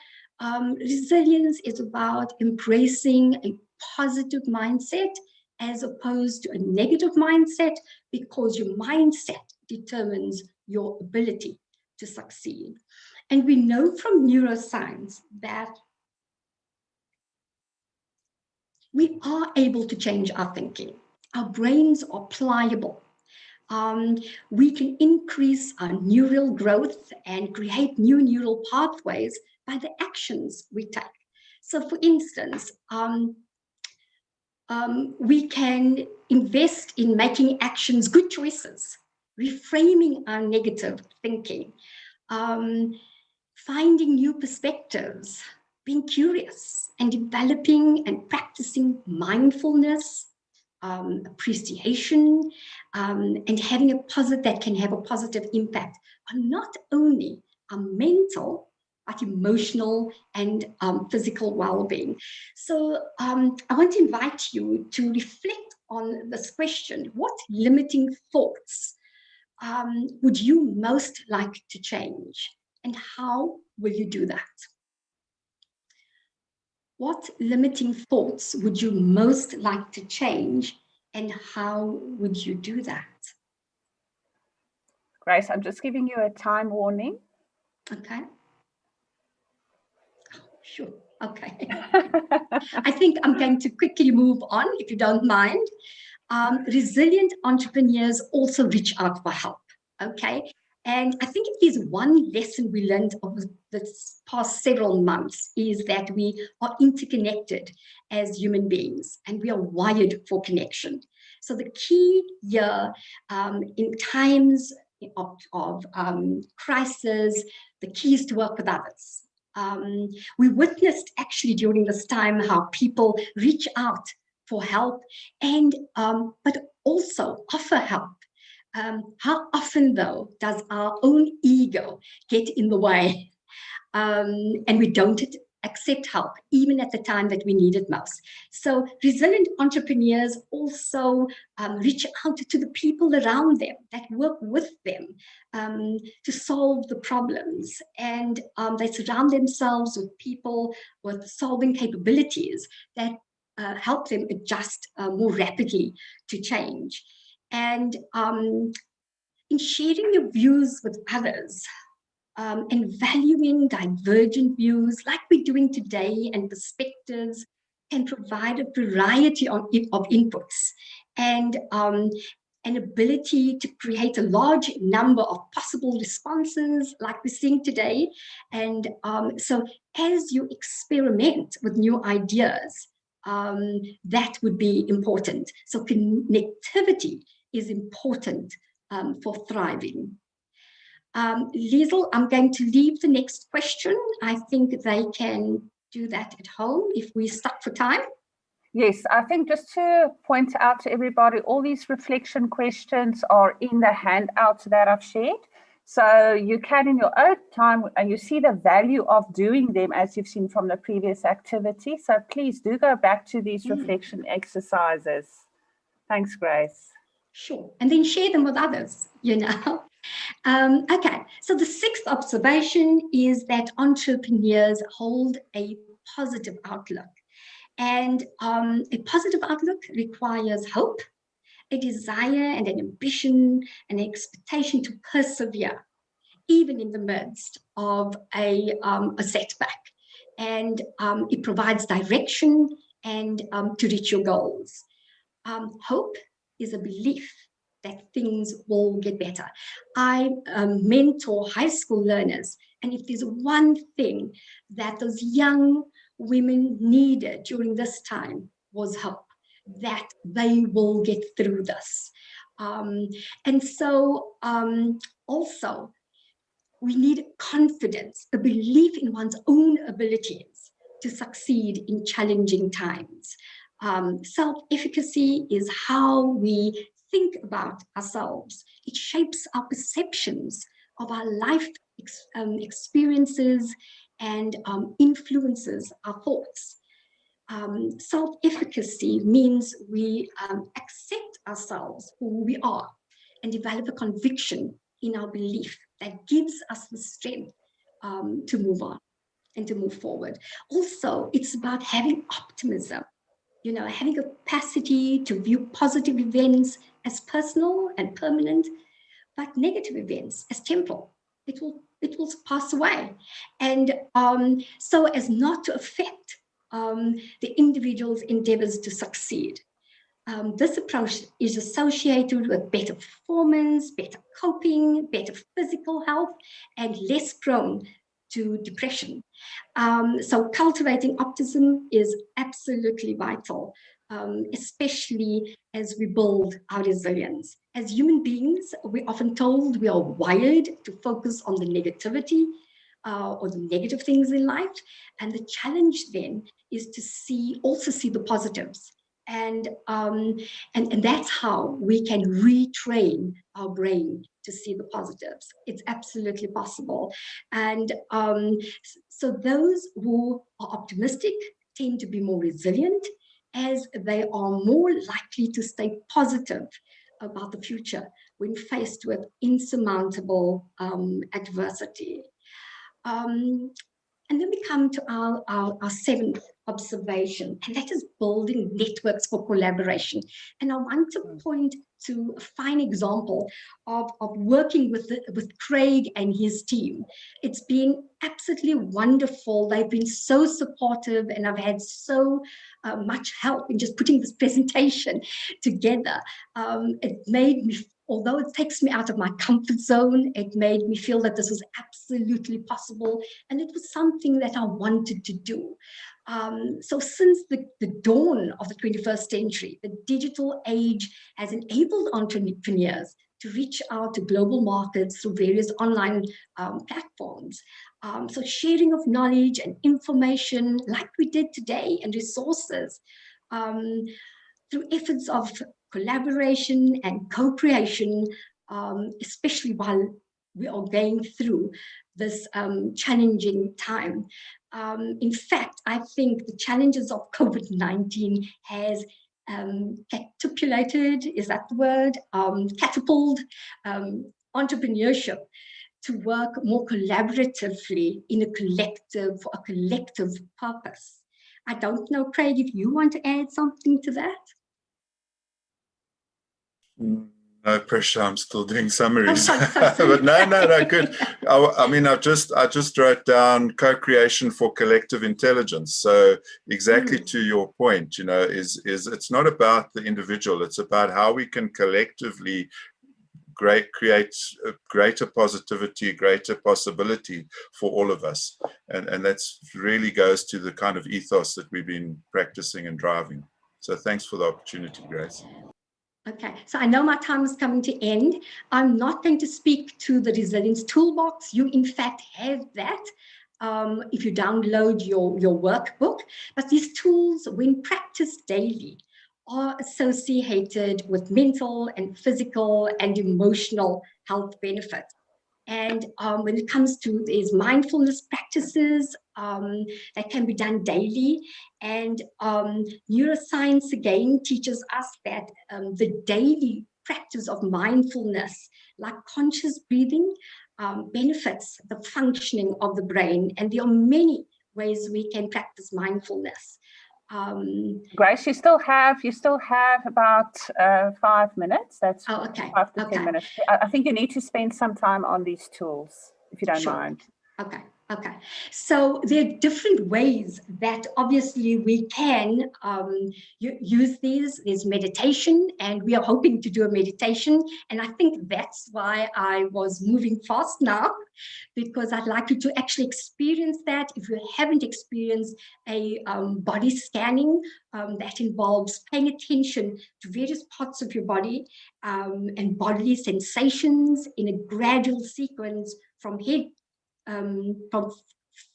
resilience is about embracing a positive mindset as opposed to a negative mindset, because your mindset determines your ability to succeed. And we know from neuroscience that we are able to change our thinking. Our brains are pliable. We can increase our neural growth and create new neural pathways by the actions we take. So for instance, we can invest in making actions good choices, reframing our negative thinking, finding new perspectives, being curious, and developing and practicing mindfulness, appreciation, and having a positive that can have a positive impact on not only our mental but emotional and physical well-being. So I want to invite you to reflect on this question. What limiting thoughts would you most like to change, and how will you do that? What limiting thoughts would you most like to change, and how would you do that? Grace, I'm just giving you a time warning. Okay. Sure. Okay. I think I'm going to quickly move on, if you don't mind. Resilient entrepreneurs also reach out for help. Okay. And I think if there's one lesson we learned over the past several months, is that we are interconnected as human beings, and we are wired for connection. So the key here, in times of crisis, the key is to work with others. We witnessed actually during this time how people reach out for help, and but also offer help. How often, though, does our own ego get in the way, and we don't accept help even at the time that we need it most? So resilient entrepreneurs also reach out to the people around them, that work with them to solve the problems, and they surround themselves with people with solving capabilities that help them adjust more rapidly to change. And in sharing your views with others, and valuing divergent views like we're doing today, and perspectives, can provide a variety of inputs. And an ability to create a large number of possible responses like we're seeing today. And so as you experiment with new ideas, that would be important. So connectivity is important for thriving. Liesl, I'm going to leave the next question. I think they can do that at home if we're stuck for time. Yes, I think just to point out to everybody, all these reflection questions are in the handouts that I've shared. So you can, in your own time, and you see the value of doing them as you've seen from the previous activity. So please do go back to these reflection exercises. Thanks, Grace. Sure. And then share them with others, you know. Okay, so the sixth observation is that entrepreneurs hold a positive outlook. And a positive outlook requires hope, a desire and an ambition, an expectation to persevere, even in the midst of a setback. And it provides direction and to reach your goals. Hope is a belief that things will get better. I mentor high school learners, and if there's one thing that those young women needed during this time was hope, that they will get through this. And so also, we need confidence, a belief in one's own abilities to succeed in challenging times. Self-efficacy is how we think about ourselves. It shapes our perceptions of our life experiences and influences our thoughts. Self-efficacy means we accept ourselves, who we are, and develop a conviction in our belief that gives us the strength to move on and to move forward. Also, it's about having optimism, you know, having a capacity to view positive events as personal and permanent, but negative events as temporal. It will pass away. And so as not to affect the individual's endeavors to succeed. This approach is associated with better performance, better coping, better physical health, and less prone to depression. So cultivating optimism is absolutely vital, especially as we build our resilience. As human beings, we're often told we are wired to focus on the negativity or the negative things in life. And the challenge then is to also see the positives. And that's how we can retrain our brain to see the positives. It's absolutely possible. And so those who are optimistic tend to be more resilient, as they are more likely to stay positive about the future when faced with insurmountable adversity. And then we come to our seventh observation, and that is building networks for collaboration. And I want to point to a fine example of working with Craig and his team. It's been absolutely wonderful. They've been so supportive, and I've had so much help in just putting this presentation together. It made me, although it takes me out of my comfort zone, it made me feel that this was absolutely possible, and it was something that I wanted to do. So since the dawn of the 21st century, the digital age has enabled entrepreneurs to reach out to global markets through various online platforms. So sharing of knowledge and information like we did today, and resources through efforts of collaboration and co-creation, especially while we are going through this challenging time. In fact, I think the challenges of COVID-19 has catapulted, is that the word? Catapulted entrepreneurship to work more collaboratively in for a collective purpose. I don't know, Craig, if you want to add something to that? No pressure. I'm still doing summaries. Oh, sorry. But no, good. I mean, I just wrote down co-creation for collective intelligence. So exactly to your point, is it's not about the individual. It's about how we can collectively create greater positivity, greater possibility for all of us. And that's really goes to the kind of ethos that we've been practicing and driving. So thanks for the opportunity, Grace. Okay, so I know my time is coming to end. I'm not going to speak to the resilience toolbox. You, in fact, have that if you download your workbook. But these tools, when practiced daily, are associated with mental and physical and emotional health benefits. And when it comes to these mindfulness practices that can be done daily, and neuroscience again teaches us that the daily practice of mindfulness, like conscious breathing, benefits the functioning of the brain. And there are many ways we can practice mindfulness. Grace, you still have about 5 minutes. That's okay. 5 to 10 minutes. I think you need to spend some time on these tools, if you don't mind. Okay. So there are different ways that obviously we can use these. There's meditation, and we are hoping to do a meditation. And I think that's why I was moving fast now, because I'd like you to actually experience that. If you haven't experienced a body scanning that involves paying attention to various parts of your body and bodily sensations in a gradual sequence from head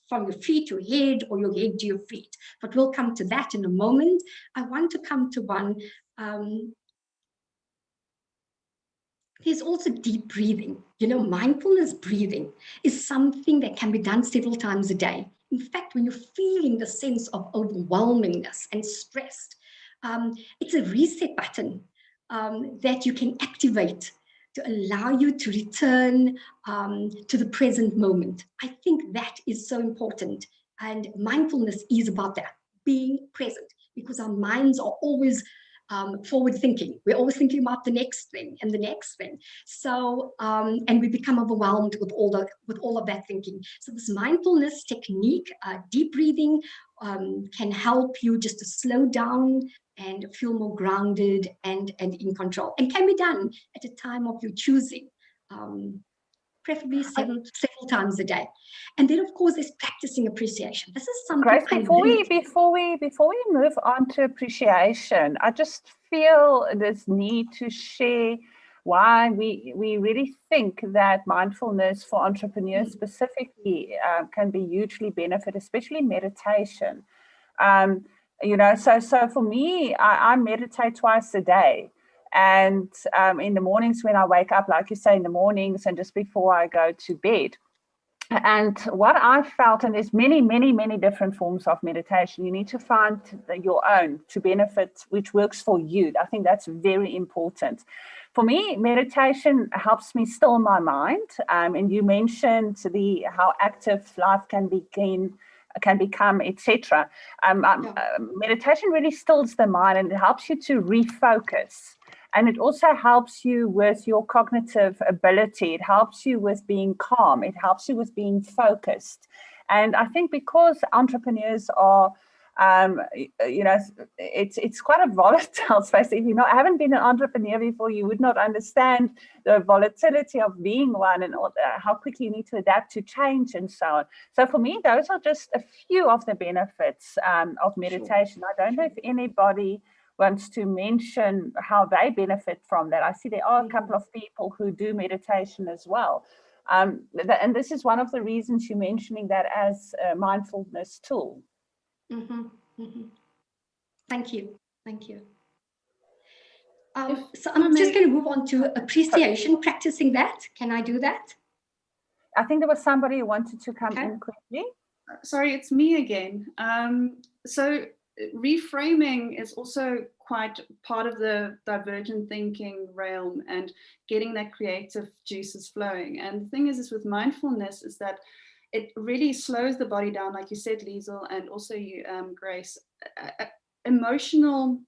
from your feet to your head, or your head to your feet. But we'll come to that in a moment. I want to come to one. There's also deep breathing. Mindfulness breathing is something that can be done several times a day. In fact, when you're feeling the sense of overwhelmingness and stressed, it's a reset button that you can activate to allow you to return to the present moment. I think that is so important. And mindfulness is about that, being present, because our minds are always forward thinking. We're always thinking about the next thing and the next thing. So, and we become overwhelmed with all of that thinking. So this mindfulness technique, deep breathing, can help you just to slow down and feel more grounded and in control, and can be done at a time of your choosing, preferably several times a day. And then, of course, there's practicing appreciation. This is something. Grace, before we move on to appreciation, I just feel this need to share why we really think that mindfulness for entrepreneurs specifically can be hugely benefit, especially meditation. So for me, I meditate twice a day. And in the mornings when I wake up, like you say, in the mornings and just before I go to bed. And what I've felt, and there's many, many, many different forms of meditation, you need to find your own to benefit, which works for you. I think that's very important. For me, meditation helps me still my mind. And you mentioned how active life can become, etc. Meditation really stills the mind, and it helps you to refocus. And it also helps you with your cognitive ability. It helps you with being calm. It helps you with being focused. And I think because entrepreneurs are, it's quite a volatile space. If you haven't been an entrepreneur before, you would not understand the volatility of being one, and how quickly you need to adapt to change and so on. So for me, those are just a few of the benefits of meditation. Sure. I don't know if anybody wants to mention how they benefit from that. I see there are a couple of people who do meditation as well. And this is one of the reasons you're mentioning that as a mindfulness tool. Thank you. So I'm just going to move on to appreciation, practicing that. Can I do that? I think there was somebody who wanted to come in quickly. Sorry, it's me again. So reframing is also quite part of the divergent thinking realm and getting that creative juices flowing. And the thing is with mindfulness is that it really slows the body down, like you said, Liesl, and also you, Grace. Emotional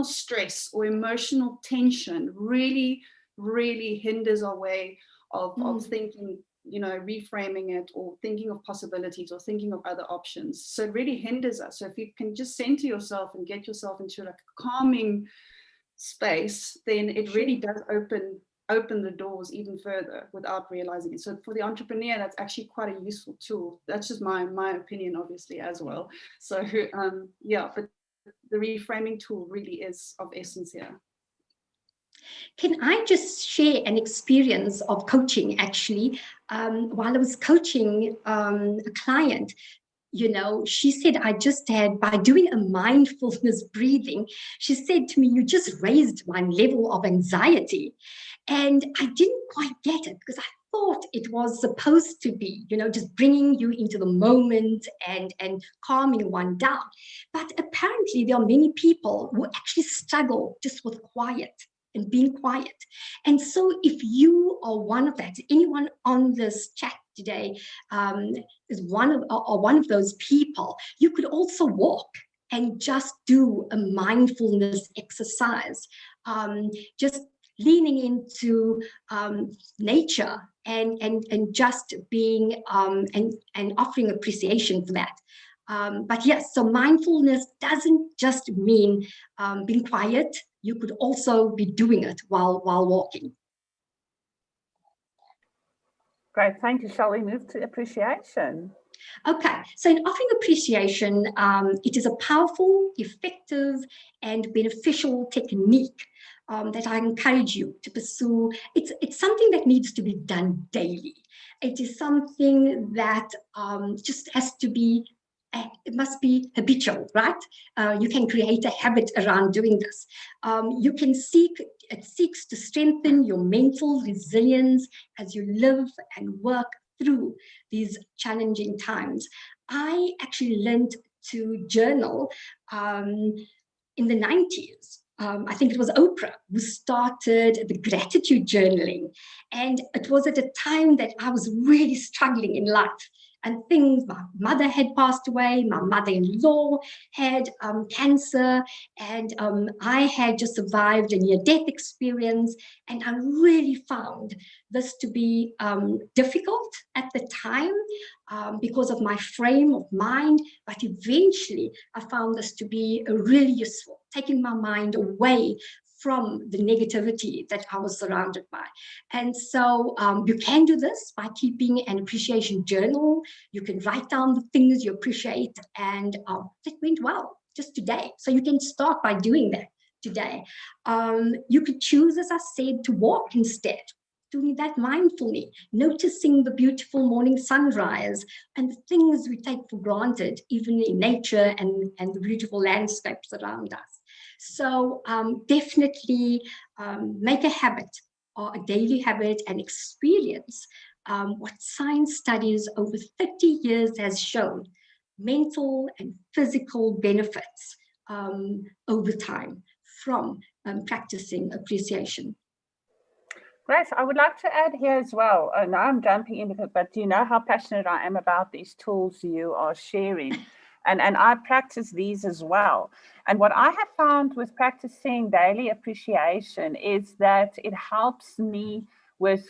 stress or emotional tension really really hinders our way of thinking, reframing it, or thinking of possibilities, or thinking of other options. So it really hinders us. So if you can just center yourself and get yourself into like a calming space, then it really does open the doors even further without realizing it. So for the entrepreneur, that's actually quite a useful tool. That's just my opinion, obviously, as well. So but the reframing tool really is of essence here. Can I just share an experience of coaching, actually? While I was coaching a client, she said, I just had, by doing a mindfulness breathing, she said to me, you just raised my level of anxiety. And I didn't quite get it, because I thought it was supposed to be, just bringing you into the moment and calming one down. But apparently there are many people who actually struggle just with quiet and being quiet. And so if you are one of that, anyone on this chat today is one of those people, you could also walk and just do a mindfulness exercise, just leaning into nature and just being and offering appreciation for that. But yes, so mindfulness doesn't just mean being quiet. You could also be doing it while walking. Great, thank you. Shall we move to appreciation? Okay, so in offering appreciation, it is a powerful, effective, and beneficial technique that I encourage you to pursue. It's something that needs to be done daily. It is something that just has to be, it must be habitual, right? You can create a habit around doing this. It seeks to strengthen your mental resilience as you live and work through these challenging times. I actually learned to journal in the 90s. I think it was Oprah who started the gratitude journaling. And it was at a time that I was really struggling in life. And things, my mother had passed away, my mother-in-law had cancer, and I had just survived a near-death experience. And I really found this to be difficult at the time because of my frame of mind. But eventually, I found this to be really useful, taking my mind away from the negativity that I was surrounded by. And so you can do this by keeping an appreciation journal. You can write down the things you appreciate, and that went well just today. So you can start by doing that today. You could choose, as I said, to walk instead, doing that mindfully, noticing the beautiful morning sunrise and the things we take for granted, even in nature and the beautiful landscapes around us. So definitely make a habit or a daily habit and experience what science studies over 30 years has shown, mental and physical benefits over time from practicing appreciation. Grace, I would like to add here as well. Now I'm jumping in, but do you know how passionate I am about these tools you are sharing? And I practice these as well. And what I have found with practicing daily appreciation is that it helps me with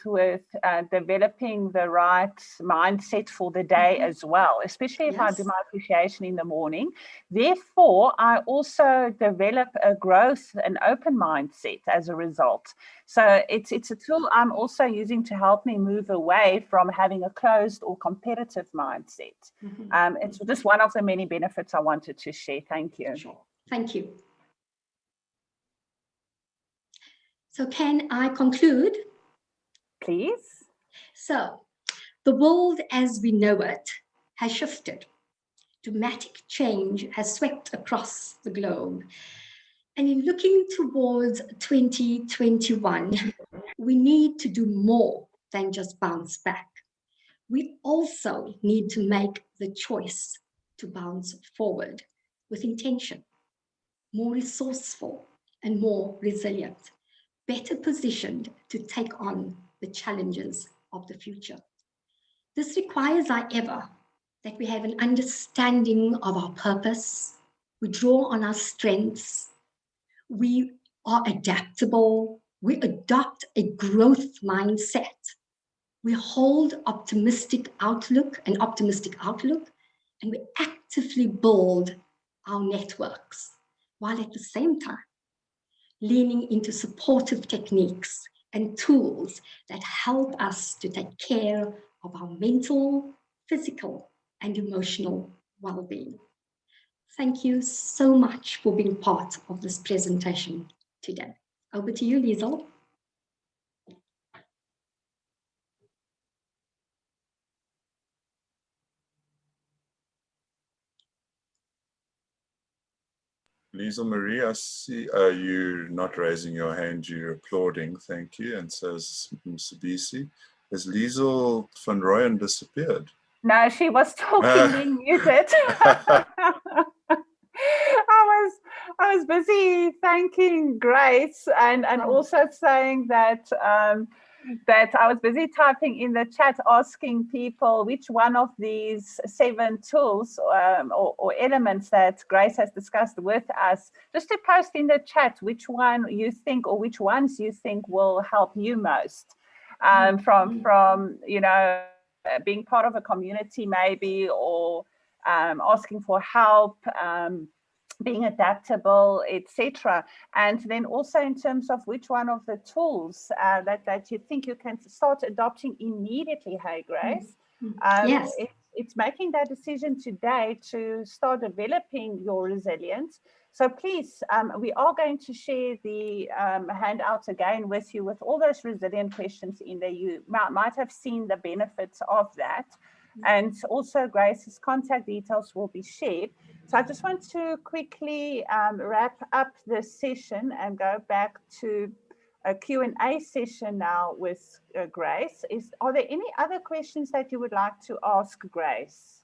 developing the right mindset for the day as well, especially if I do my appreciation in the morning. Therefore, I also develop a growth and open mindset as a result. So it's a tool I'm also using to help me move away from having a closed or competitive mindset. It's just one of the many benefits I wanted to share. Thank you. Sure. Thank you. So can I conclude? Please. So the world as we know it has shifted. Dramatic change has swept across the globe. And in looking towards 2021, we need to do more than just bounce back. We also need to make the choice to bounce forward with intention, more resourceful and more resilient, better positioned to take on the challenges of the future. This requires, however, that we have an understanding of our purpose, we draw on our strengths, we are adaptable, We adopt a growth mindset. We hold an optimistic outlook, and we actively build our networks, while at the same time leaning into supportive techniques and tools that help us to take care of our mental, physical, and emotional well-being. Thank you so much for being part of this presentation today. Over to you, Liesel. Liesel Marie, I see you're not raising your hand, you're applauding, thank you. And says Msabisi, has Liesel van Rooyen disappeared? No, she was talking, being muted. I was busy thanking Grace and also saying that that I was busy typing in the chat asking people which one of these 7 tools or elements that Grace has discussed with us, just to post in the chat which one you think or which ones you think will help you most from you know, being part of a community maybe, or asking for help, being adaptable, etc. And then also in terms of which one of the tools that you think you can start adopting immediately, hey Grace? Yes. It's making that decision today to start developing your resilience. So please, we are going to share the handouts again with you with all those resilient questions in there. You might have seen the benefits of that. And also Grace's contact details will be shared. So I just want to quickly wrap up this session and go back to a Q&A session now with Grace. Are there any other questions that you would like to ask Grace?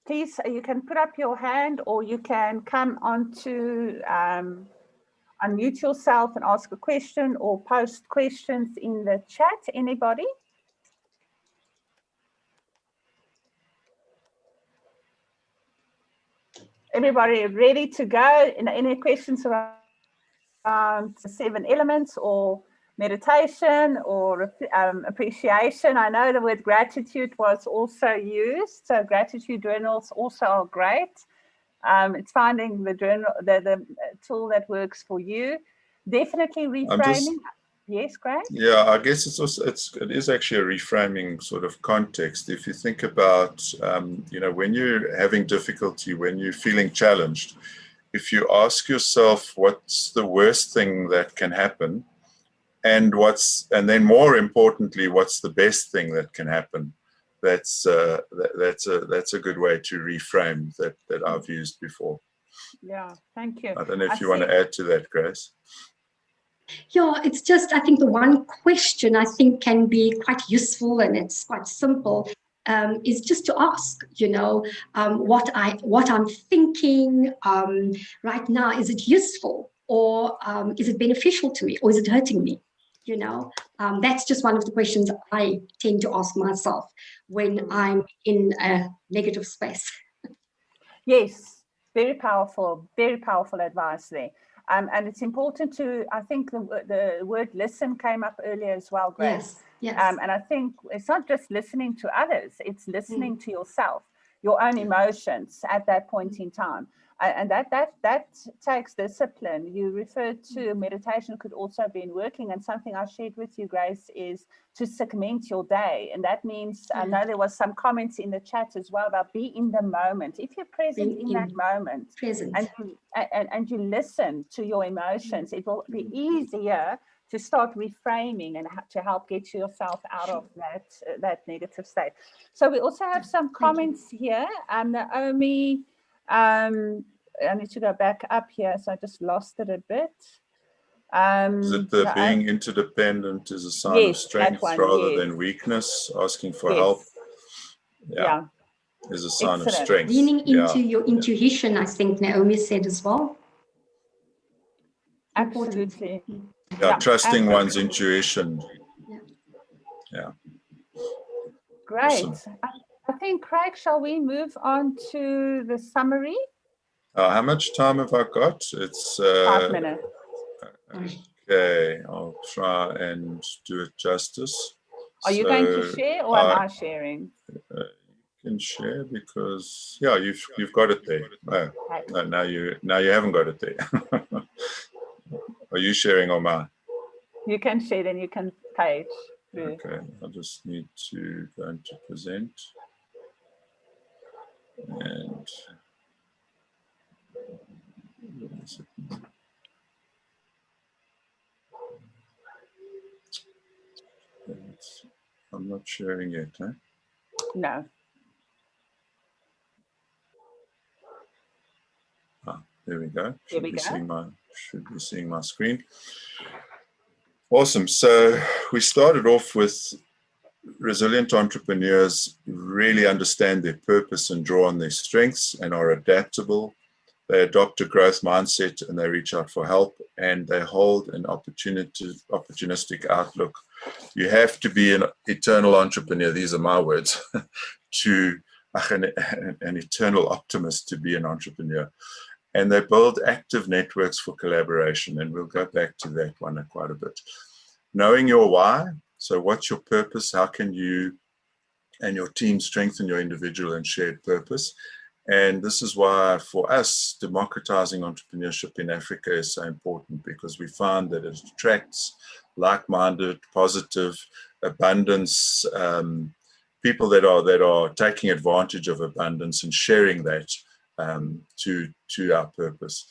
Please, you can put up your hand, or you can come on to unmute yourself and ask a question, or post questions in the chat. Anybody? Everybody ready to go? Any questions around the 7 elements, or meditation, or appreciation? I know the word gratitude was also used, so gratitude journals also are great. It's finding the journal, the tool that works for you. Definitely reframing. Yes, great. Yeah, I guess it's also it is actually a reframing sort of context. If you think about you know, when you're having difficulty, when you're feeling challenged, if you ask yourself what's the worst thing that can happen, and then more importantly, what's the best thing that can happen, that's a good way to reframe that I've used before. Yeah, thank you. I don't know if you want to add to that, Grace. Yeah, it's just, I think the one question I think can be quite useful, and it's quite simple, is just to ask, you know, what I'm thinking right now, is it useful, or is it beneficial to me, or is it hurting me? You know, that's just one of the questions I tend to ask myself when I'm in a negative space. Yes, very powerful advice there. And it's important to, I think the word listen came up earlier as well, Grace. Yes, yes. And I think it's not just listening to others, it's listening to yourself, your own emotions at that point in time. And that takes discipline. You referred to meditation could also be in working, and something I shared with you, Grace, is to segment your day. And that means, I know there was some comments in the chat as well about be in the moment. If you're present in that moment, and you listen to your emotions, it will be easier to start reframing and to help get yourself out of that negative state. So we also have some comments here. Naomi, I need to go back up here, so I just lost it a bit. Is it the being interdependent is a sign of strength rather than weakness? Asking for help, is a sign of strength. Leaning into your intuition, I think Naomi said as well. Absolutely. Trusting one's intuition. Yeah. Great. Awesome. I think, Craig, shall we move on to the summary? How much time have I got? It's 5 minutes. Okay, I'll try and do it justice. Are you going to share, or am I sharing? You can share because you've got it there. No, now you haven't got it there. Are you sharing or mine? You can share, then you can page through. Okay, I just need to go into present and I'm not sharing yet, huh? No. There we go. There we go. Should be seeing my screen. Awesome. So we started off with resilient entrepreneurs really understand their purpose and draw on their strengths and are adaptable. They adopt a growth mindset and they reach out for help, and they hold an opportunistic outlook. You have to be an eternal entrepreneur. These are my words. To an eternal optimist to be an entrepreneur. And they build active networks for collaboration. And we'll go back to that one quite a bit. Knowing your why. So what's your purpose? How can you and your team strengthen your individual and shared purpose? And this is why, for us, democratizing entrepreneurship in Africa is so important, because we find that it attracts like-minded, positive, abundance, people that are taking advantage of abundance and sharing that to our purpose.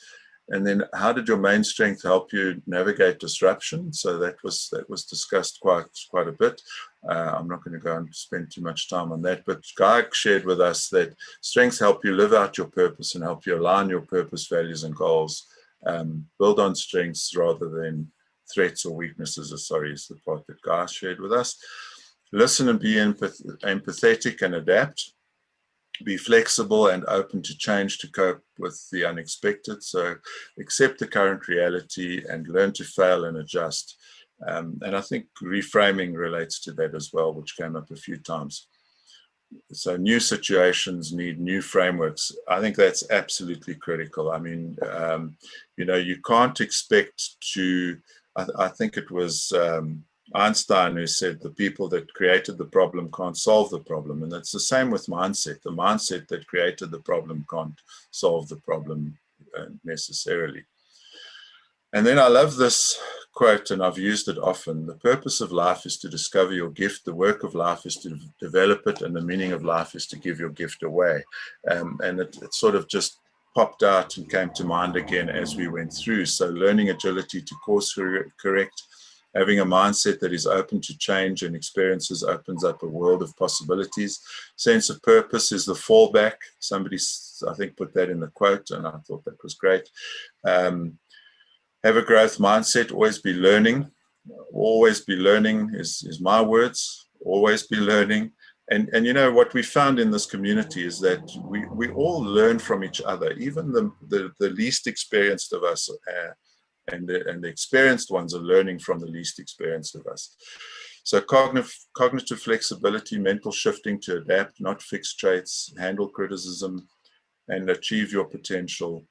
And then, how did your main strength help you navigate disruption? So that was discussed quite a bit. I'm not going to go and spend too much time on that, but Guy shared with us that strengths help you live out your purpose and help you align your purpose, values, and goals. Build on strengths rather than threats or weaknesses. Is the part that Guy shared with us. Listen and be empathetic and adapt. Be flexible and open to change to cope with the unexpected. So accept the current reality and learn to fail and adjust. And I think reframing relates to that as well, which came up a few times. So new situations need new frameworks. I think that's absolutely critical. I mean, you can't expect to, I think it was Einstein who said the people that created the problem can't solve the problem. And that's the same with mindset. The mindset that created the problem can't solve the problem necessarily. And then I love this quote, and I've used it often. The purpose of life is to discover your gift. The work of life is to develop it. And the meaning of life is to give your gift away. And it sort of just popped out and came to mind again as we went through. So learning agility to course correct, having a mindset that is open to change and experiences opens up a world of possibilities. Sense of purpose is the fallback. Somebody, I think, put that in the quote, and I thought that was great. Have a growth mindset, always be learning. Always be learning is my words, always be learning. And what we found in this community is that we all learn from each other, even the least experienced of us. And the experienced ones are learning from the least experienced of us. So cognitive flexibility, mental shifting to adapt, not fixed traits, handle criticism, and achieve your potential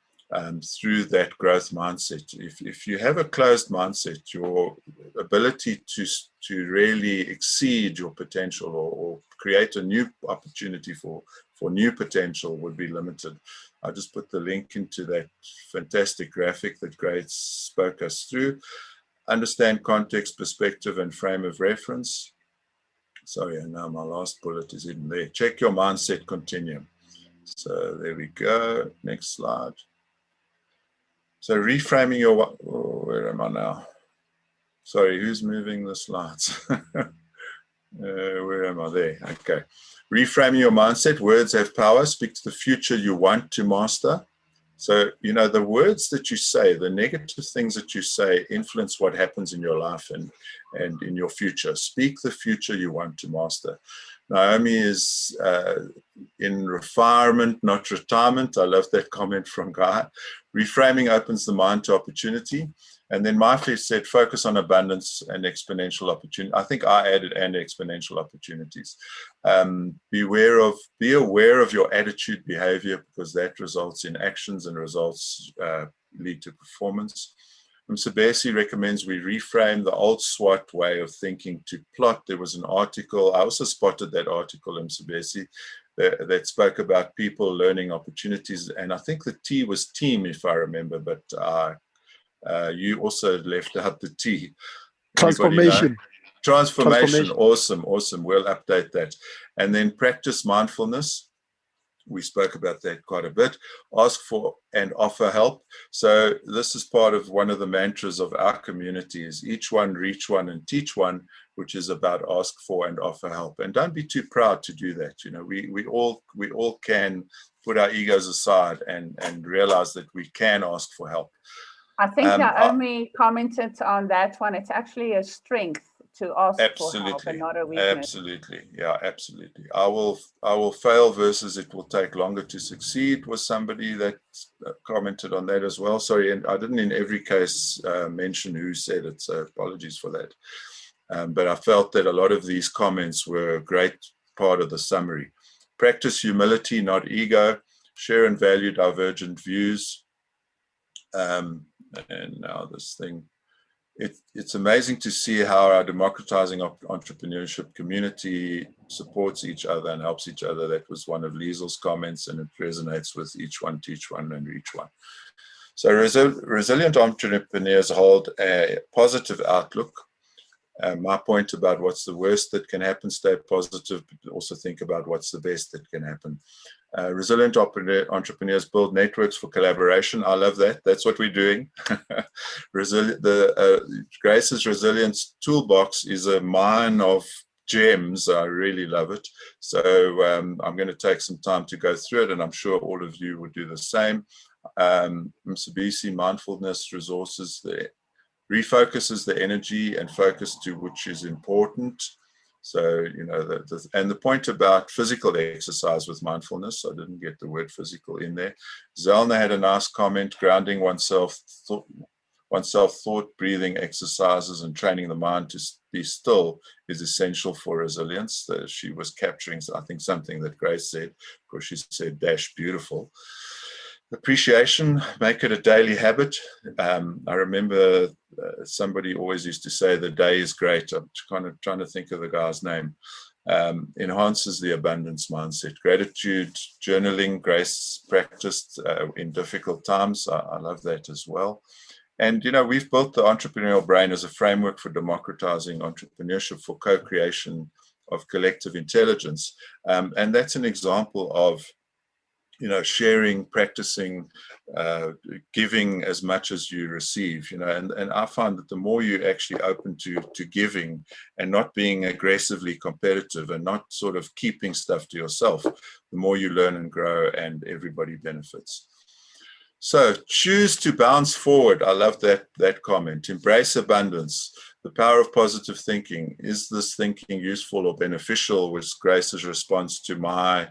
through that growth mindset. If you have a closed mindset, your ability to really exceed your potential or create a new opportunity for new potential would be limited. I just put the link into that fantastic graphic that Grace spoke us through. Understand context, perspective, and frame of reference. Sorry, and now my last bullet is in there. Check your mindset continuum. So there we go. Next slide. So reframing your, where am I now? Sorry, who's moving the slides? Where am I? There, okay. Reframing your mindset. Words have power. Speak to the future you want to master. So, the words that you say, the negative things that you say influence what happens in your life and in your future. Speak the future you want to master. Naomi is in refinement, not retirement. I love that comment from Guy. Reframing opens the mind to opportunity. And then Maifle said, focus on abundance and exponential opportunity. I think I added and exponential opportunities. Be aware of your attitude, behavior, because that results in actions and results lead to performance. Msebesi recommends we reframe the old SWOT way of thinking to plot. There was an article, I also spotted that article, Msebesi, that spoke about people, learning, opportunities. And I think the T was team, if I remember, but you also left out the T. Transformation. Transformation. Awesome. We'll update that. And then practice mindfulness. We spoke about that quite a bit. Ask for and offer help. So this is part of one of the mantras of our community is each one, reach one, and teach one, which is about ask for and offer help. And don't be too proud to do that. You know, we all can put our egos aside and realize that we can ask for help. I think Naomi commented on that one. It's actually a strength to ask for help and not a weakness. Absolutely. Yeah, absolutely. I will fail versus it will take longer to succeed was somebody that commented on that as well. Sorry, and I didn't in every case mention who said it, so apologies for that. But I felt that a lot of these comments were a great part of the summary. Practice humility, not ego. Share and value divergent views. And now this thing. It's amazing to see how our democratizing entrepreneurship community supports each other and helps each other. That was one of Liesel's comments, and it resonates with each one, teach one, and reach one. So resilient entrepreneurs hold a positive outlook. My point about what's the worst that can happen, stay positive, but also think about what's the best that can happen. Resilient entrepreneurs build networks for collaboration. I love that. That's what we're doing. Grace's Resilience Toolbox is a mine of gems. I really love it. So I'm going to take some time to go through it, and I'm sure all of you will do the same. Msebesi mindfulness resources refocuses the energy and focus to which is important. So, you know, and the point about physical exercise with mindfulness, I didn't get the word physical in there. Zelna had a nice comment, grounding oneself, thought, breathing exercises and training the mind to be still is essential for resilience. She was capturing, I think, something that Grace said, because she said, dash beautiful. Appreciation, make it a daily habit. I remember somebody always used to say the day is great. I'm kind of trying to think of the guy's name. Enhances the abundance mindset. Gratitude, journaling, Grace practiced in difficult times. I love that as well. And, you know, we've built the entrepreneurial brain as a framework for democratizing entrepreneurship for co-creation of collective intelligence. And that's an example of, you know, sharing, practicing, giving as much as you receive, you know, and I find that the more you're actually open to giving and not being aggressively competitive and not sort of keeping stuff to yourself, the more you learn and grow and everybody benefits. So choose to bounce forward. I love that comment. Embrace abundance. The power of positive thinking. Is this thinking useful or beneficial? Was Grace's response to my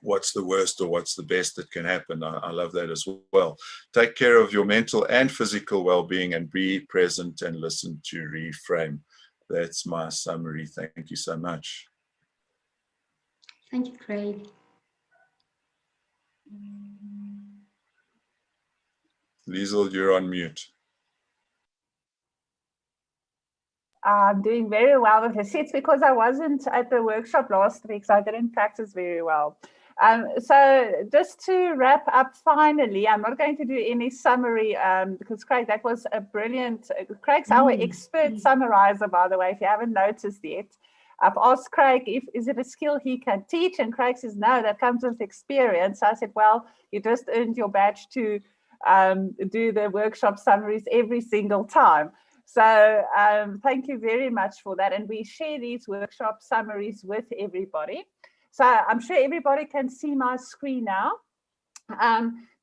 what's the worst or what's the best that can happen. I love that as well. Take care of your mental and physical well-being and be present and listen to reframe. That's my summary. Thank you so much. Thank you, Craig. Liesel, you're on mute. I'm doing very well with the seats because I wasn't at the workshop last week, so I didn't practice very well. So just to wrap up finally, I'm not going to do any summary because Craig, that was a brilliant, Craig's our expert summarizer, by the way, if you haven't noticed yet. I've asked Craig, is it a skill he can teach? And Craig says, no, that comes with experience. I said, well, you just earned your badge to do the workshop summaries every single time. So thank you very much for that. And we share these workshop summaries with everybody. So I'm sure everybody can see my screen now.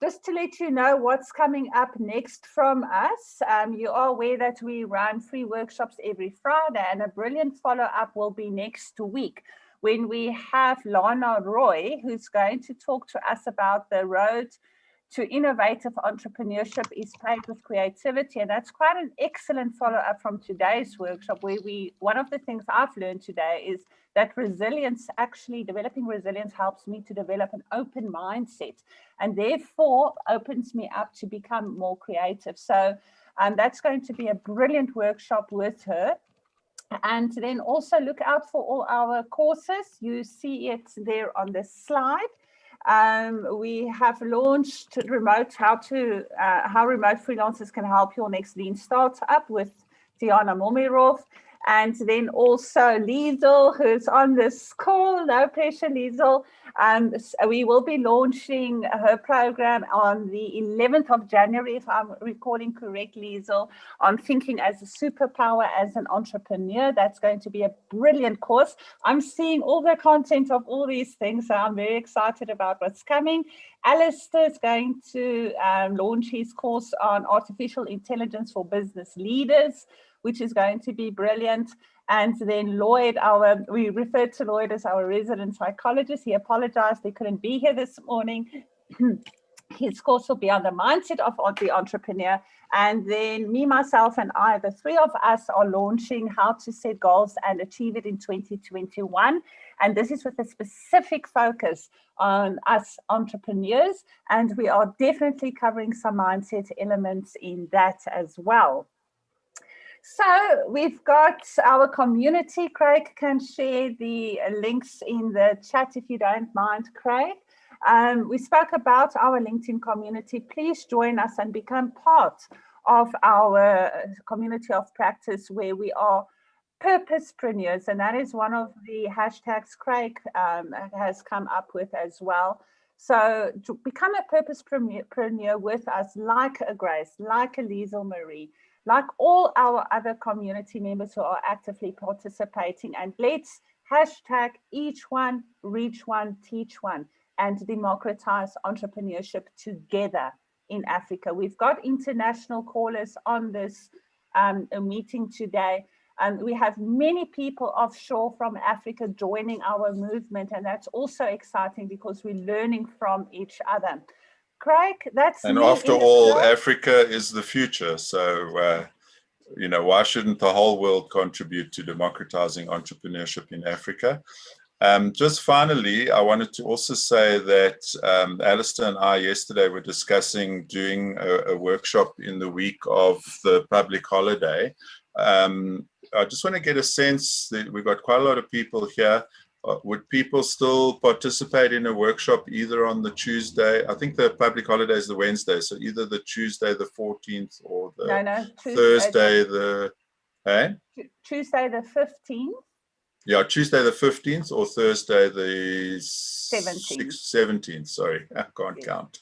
Just to let you know what's coming up next from us, you are aware that we run free workshops every Friday, and a brilliant follow-up will be next week when we have Lana Roy, who's going to talk to us about the road to innovative entrepreneurship is paired with creativity. And that's quite an excellent follow-up from today's workshop, where one of the things I've learned today is that resilience, actually developing resilience, helps me to develop an open mindset, and therefore opens me up to become more creative. So that's going to be a brilliant workshop with her. And then also look out for all our courses. You see it there on the slide. We have launched how remote freelancers can help your next lean startup with Tiana Momirov. And then also Liesel, who's on this call. No pressure, Liesel. So we will be launching her program on the 11th of January, if I'm recalling correctly, Liesel, on thinking as a superpower as an entrepreneur. That's going to be a brilliant course. I'm seeing all the content of all these things, so I'm very excited about what's coming. Alistair is going to launch his course on artificial intelligence for business leaders, which is going to be brilliant. And then Lloyd, we referred to Lloyd as our resident psychologist. He apologized, he couldn't be here this morning. His course will be on the mindset of the entrepreneur. And then me, myself, and I, the three of us, are launching how to set goals and achieve it in 2021. And this is with a specific focus on us entrepreneurs. And we are definitely covering some mindset elements in that as well. So we've got our community. Craig can share the links in the chat if you don't mind, Craig. We spoke about our LinkedIn community. Please join us and become part of our community of practice, where we are purposepreneurs, and that is one of the hashtags Craig has come up with as well. So to become a purposepreneur with us, like a Grace, like a Liesel Marie, like all our other community members who are actively participating, and let's hashtag each one, reach one, teach one, and democratize entrepreneurship together in Africa. We've got international callers on this meeting today, and we have many people offshore from Africa joining our movement, and that's also exciting because we're learning from each other. Craig, that's and after all, Africa is the future. So, you know, why shouldn't the whole world contribute to democratizing entrepreneurship in Africa? Just finally, I wanted to also say that Alistair and I yesterday were discussing doing a workshop in the week of the public holiday. I just want to get a sense that we've got quite a lot of people here. Would people still participate in a workshop either on the Tuesday? I think the public holiday is the Wednesday, so either the Tuesday the 14th or the Thursday the Tuesday the 15th. Yeah, Tuesday the 15th or Thursday the 17th. Sorry, I can't count.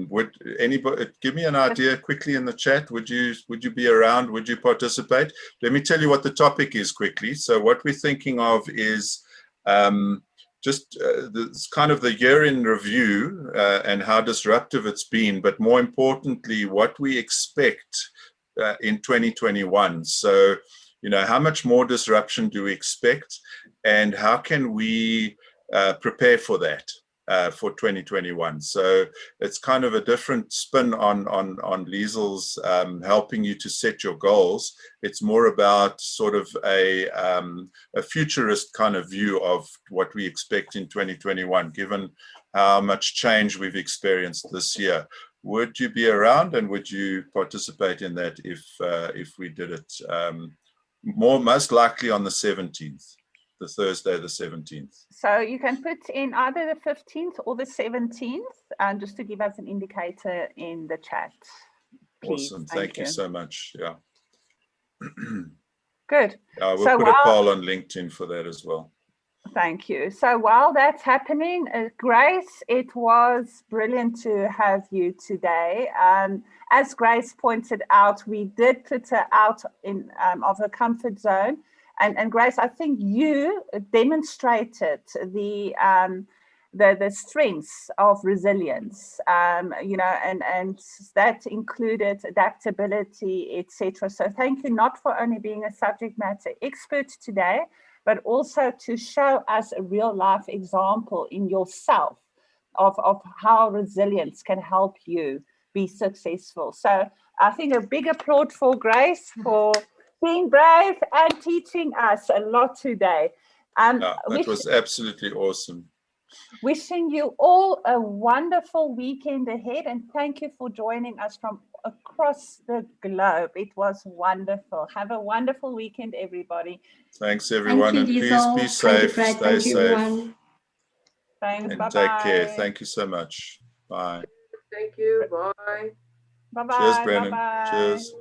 Would anybody give me an idea quickly in the chat? Would you be around? Would you participate? Let me tell you what the topic is quickly. So what we're thinking of is just this kind of the year in review and how disruptive it's been, but more importantly, what we expect in 2021. So, you know, how much more disruption do we expect, and how can we prepare for that for 2021? So it's kind of a different spin on Liesel's helping you to set your goals. It's more about sort of a futurist kind of view of what we expect in 2021, given how much change we've experienced this year. Would you be around, and would you participate in that if we did it most likely on the 17th? The Thursday, the 17th. So you can put in either the 15th or the 17th, and just to give us an indicator in the chat, please. Awesome. Thank you so much. Yeah. Good. I will put a poll on LinkedIn for that as well. Thank you. So while that's happening, Grace, it was brilliant to have you today. As Grace pointed out, we did put her out of her comfort zone. And Grace, I think you demonstrated the strengths of resilience, you know, and that included adaptability, etc. So thank you, not for only being a subject matter expert today, but also to show us a real life example in yourself, of how resilience can help you be successful. So I think a big applaud for Grace for being brave and teaching us a lot today. That was absolutely awesome. Wishing you all a wonderful weekend ahead, and thank you for joining us from across the globe. It was wonderful. Have a wonderful weekend, everybody. Thanks, everyone, and please be safe. Stay safe. Thanks. And bye-bye. Take care. Thank you so much. Bye. Thank you. Bye. Bye-bye. Cheers, Brennan. Bye-bye. Cheers.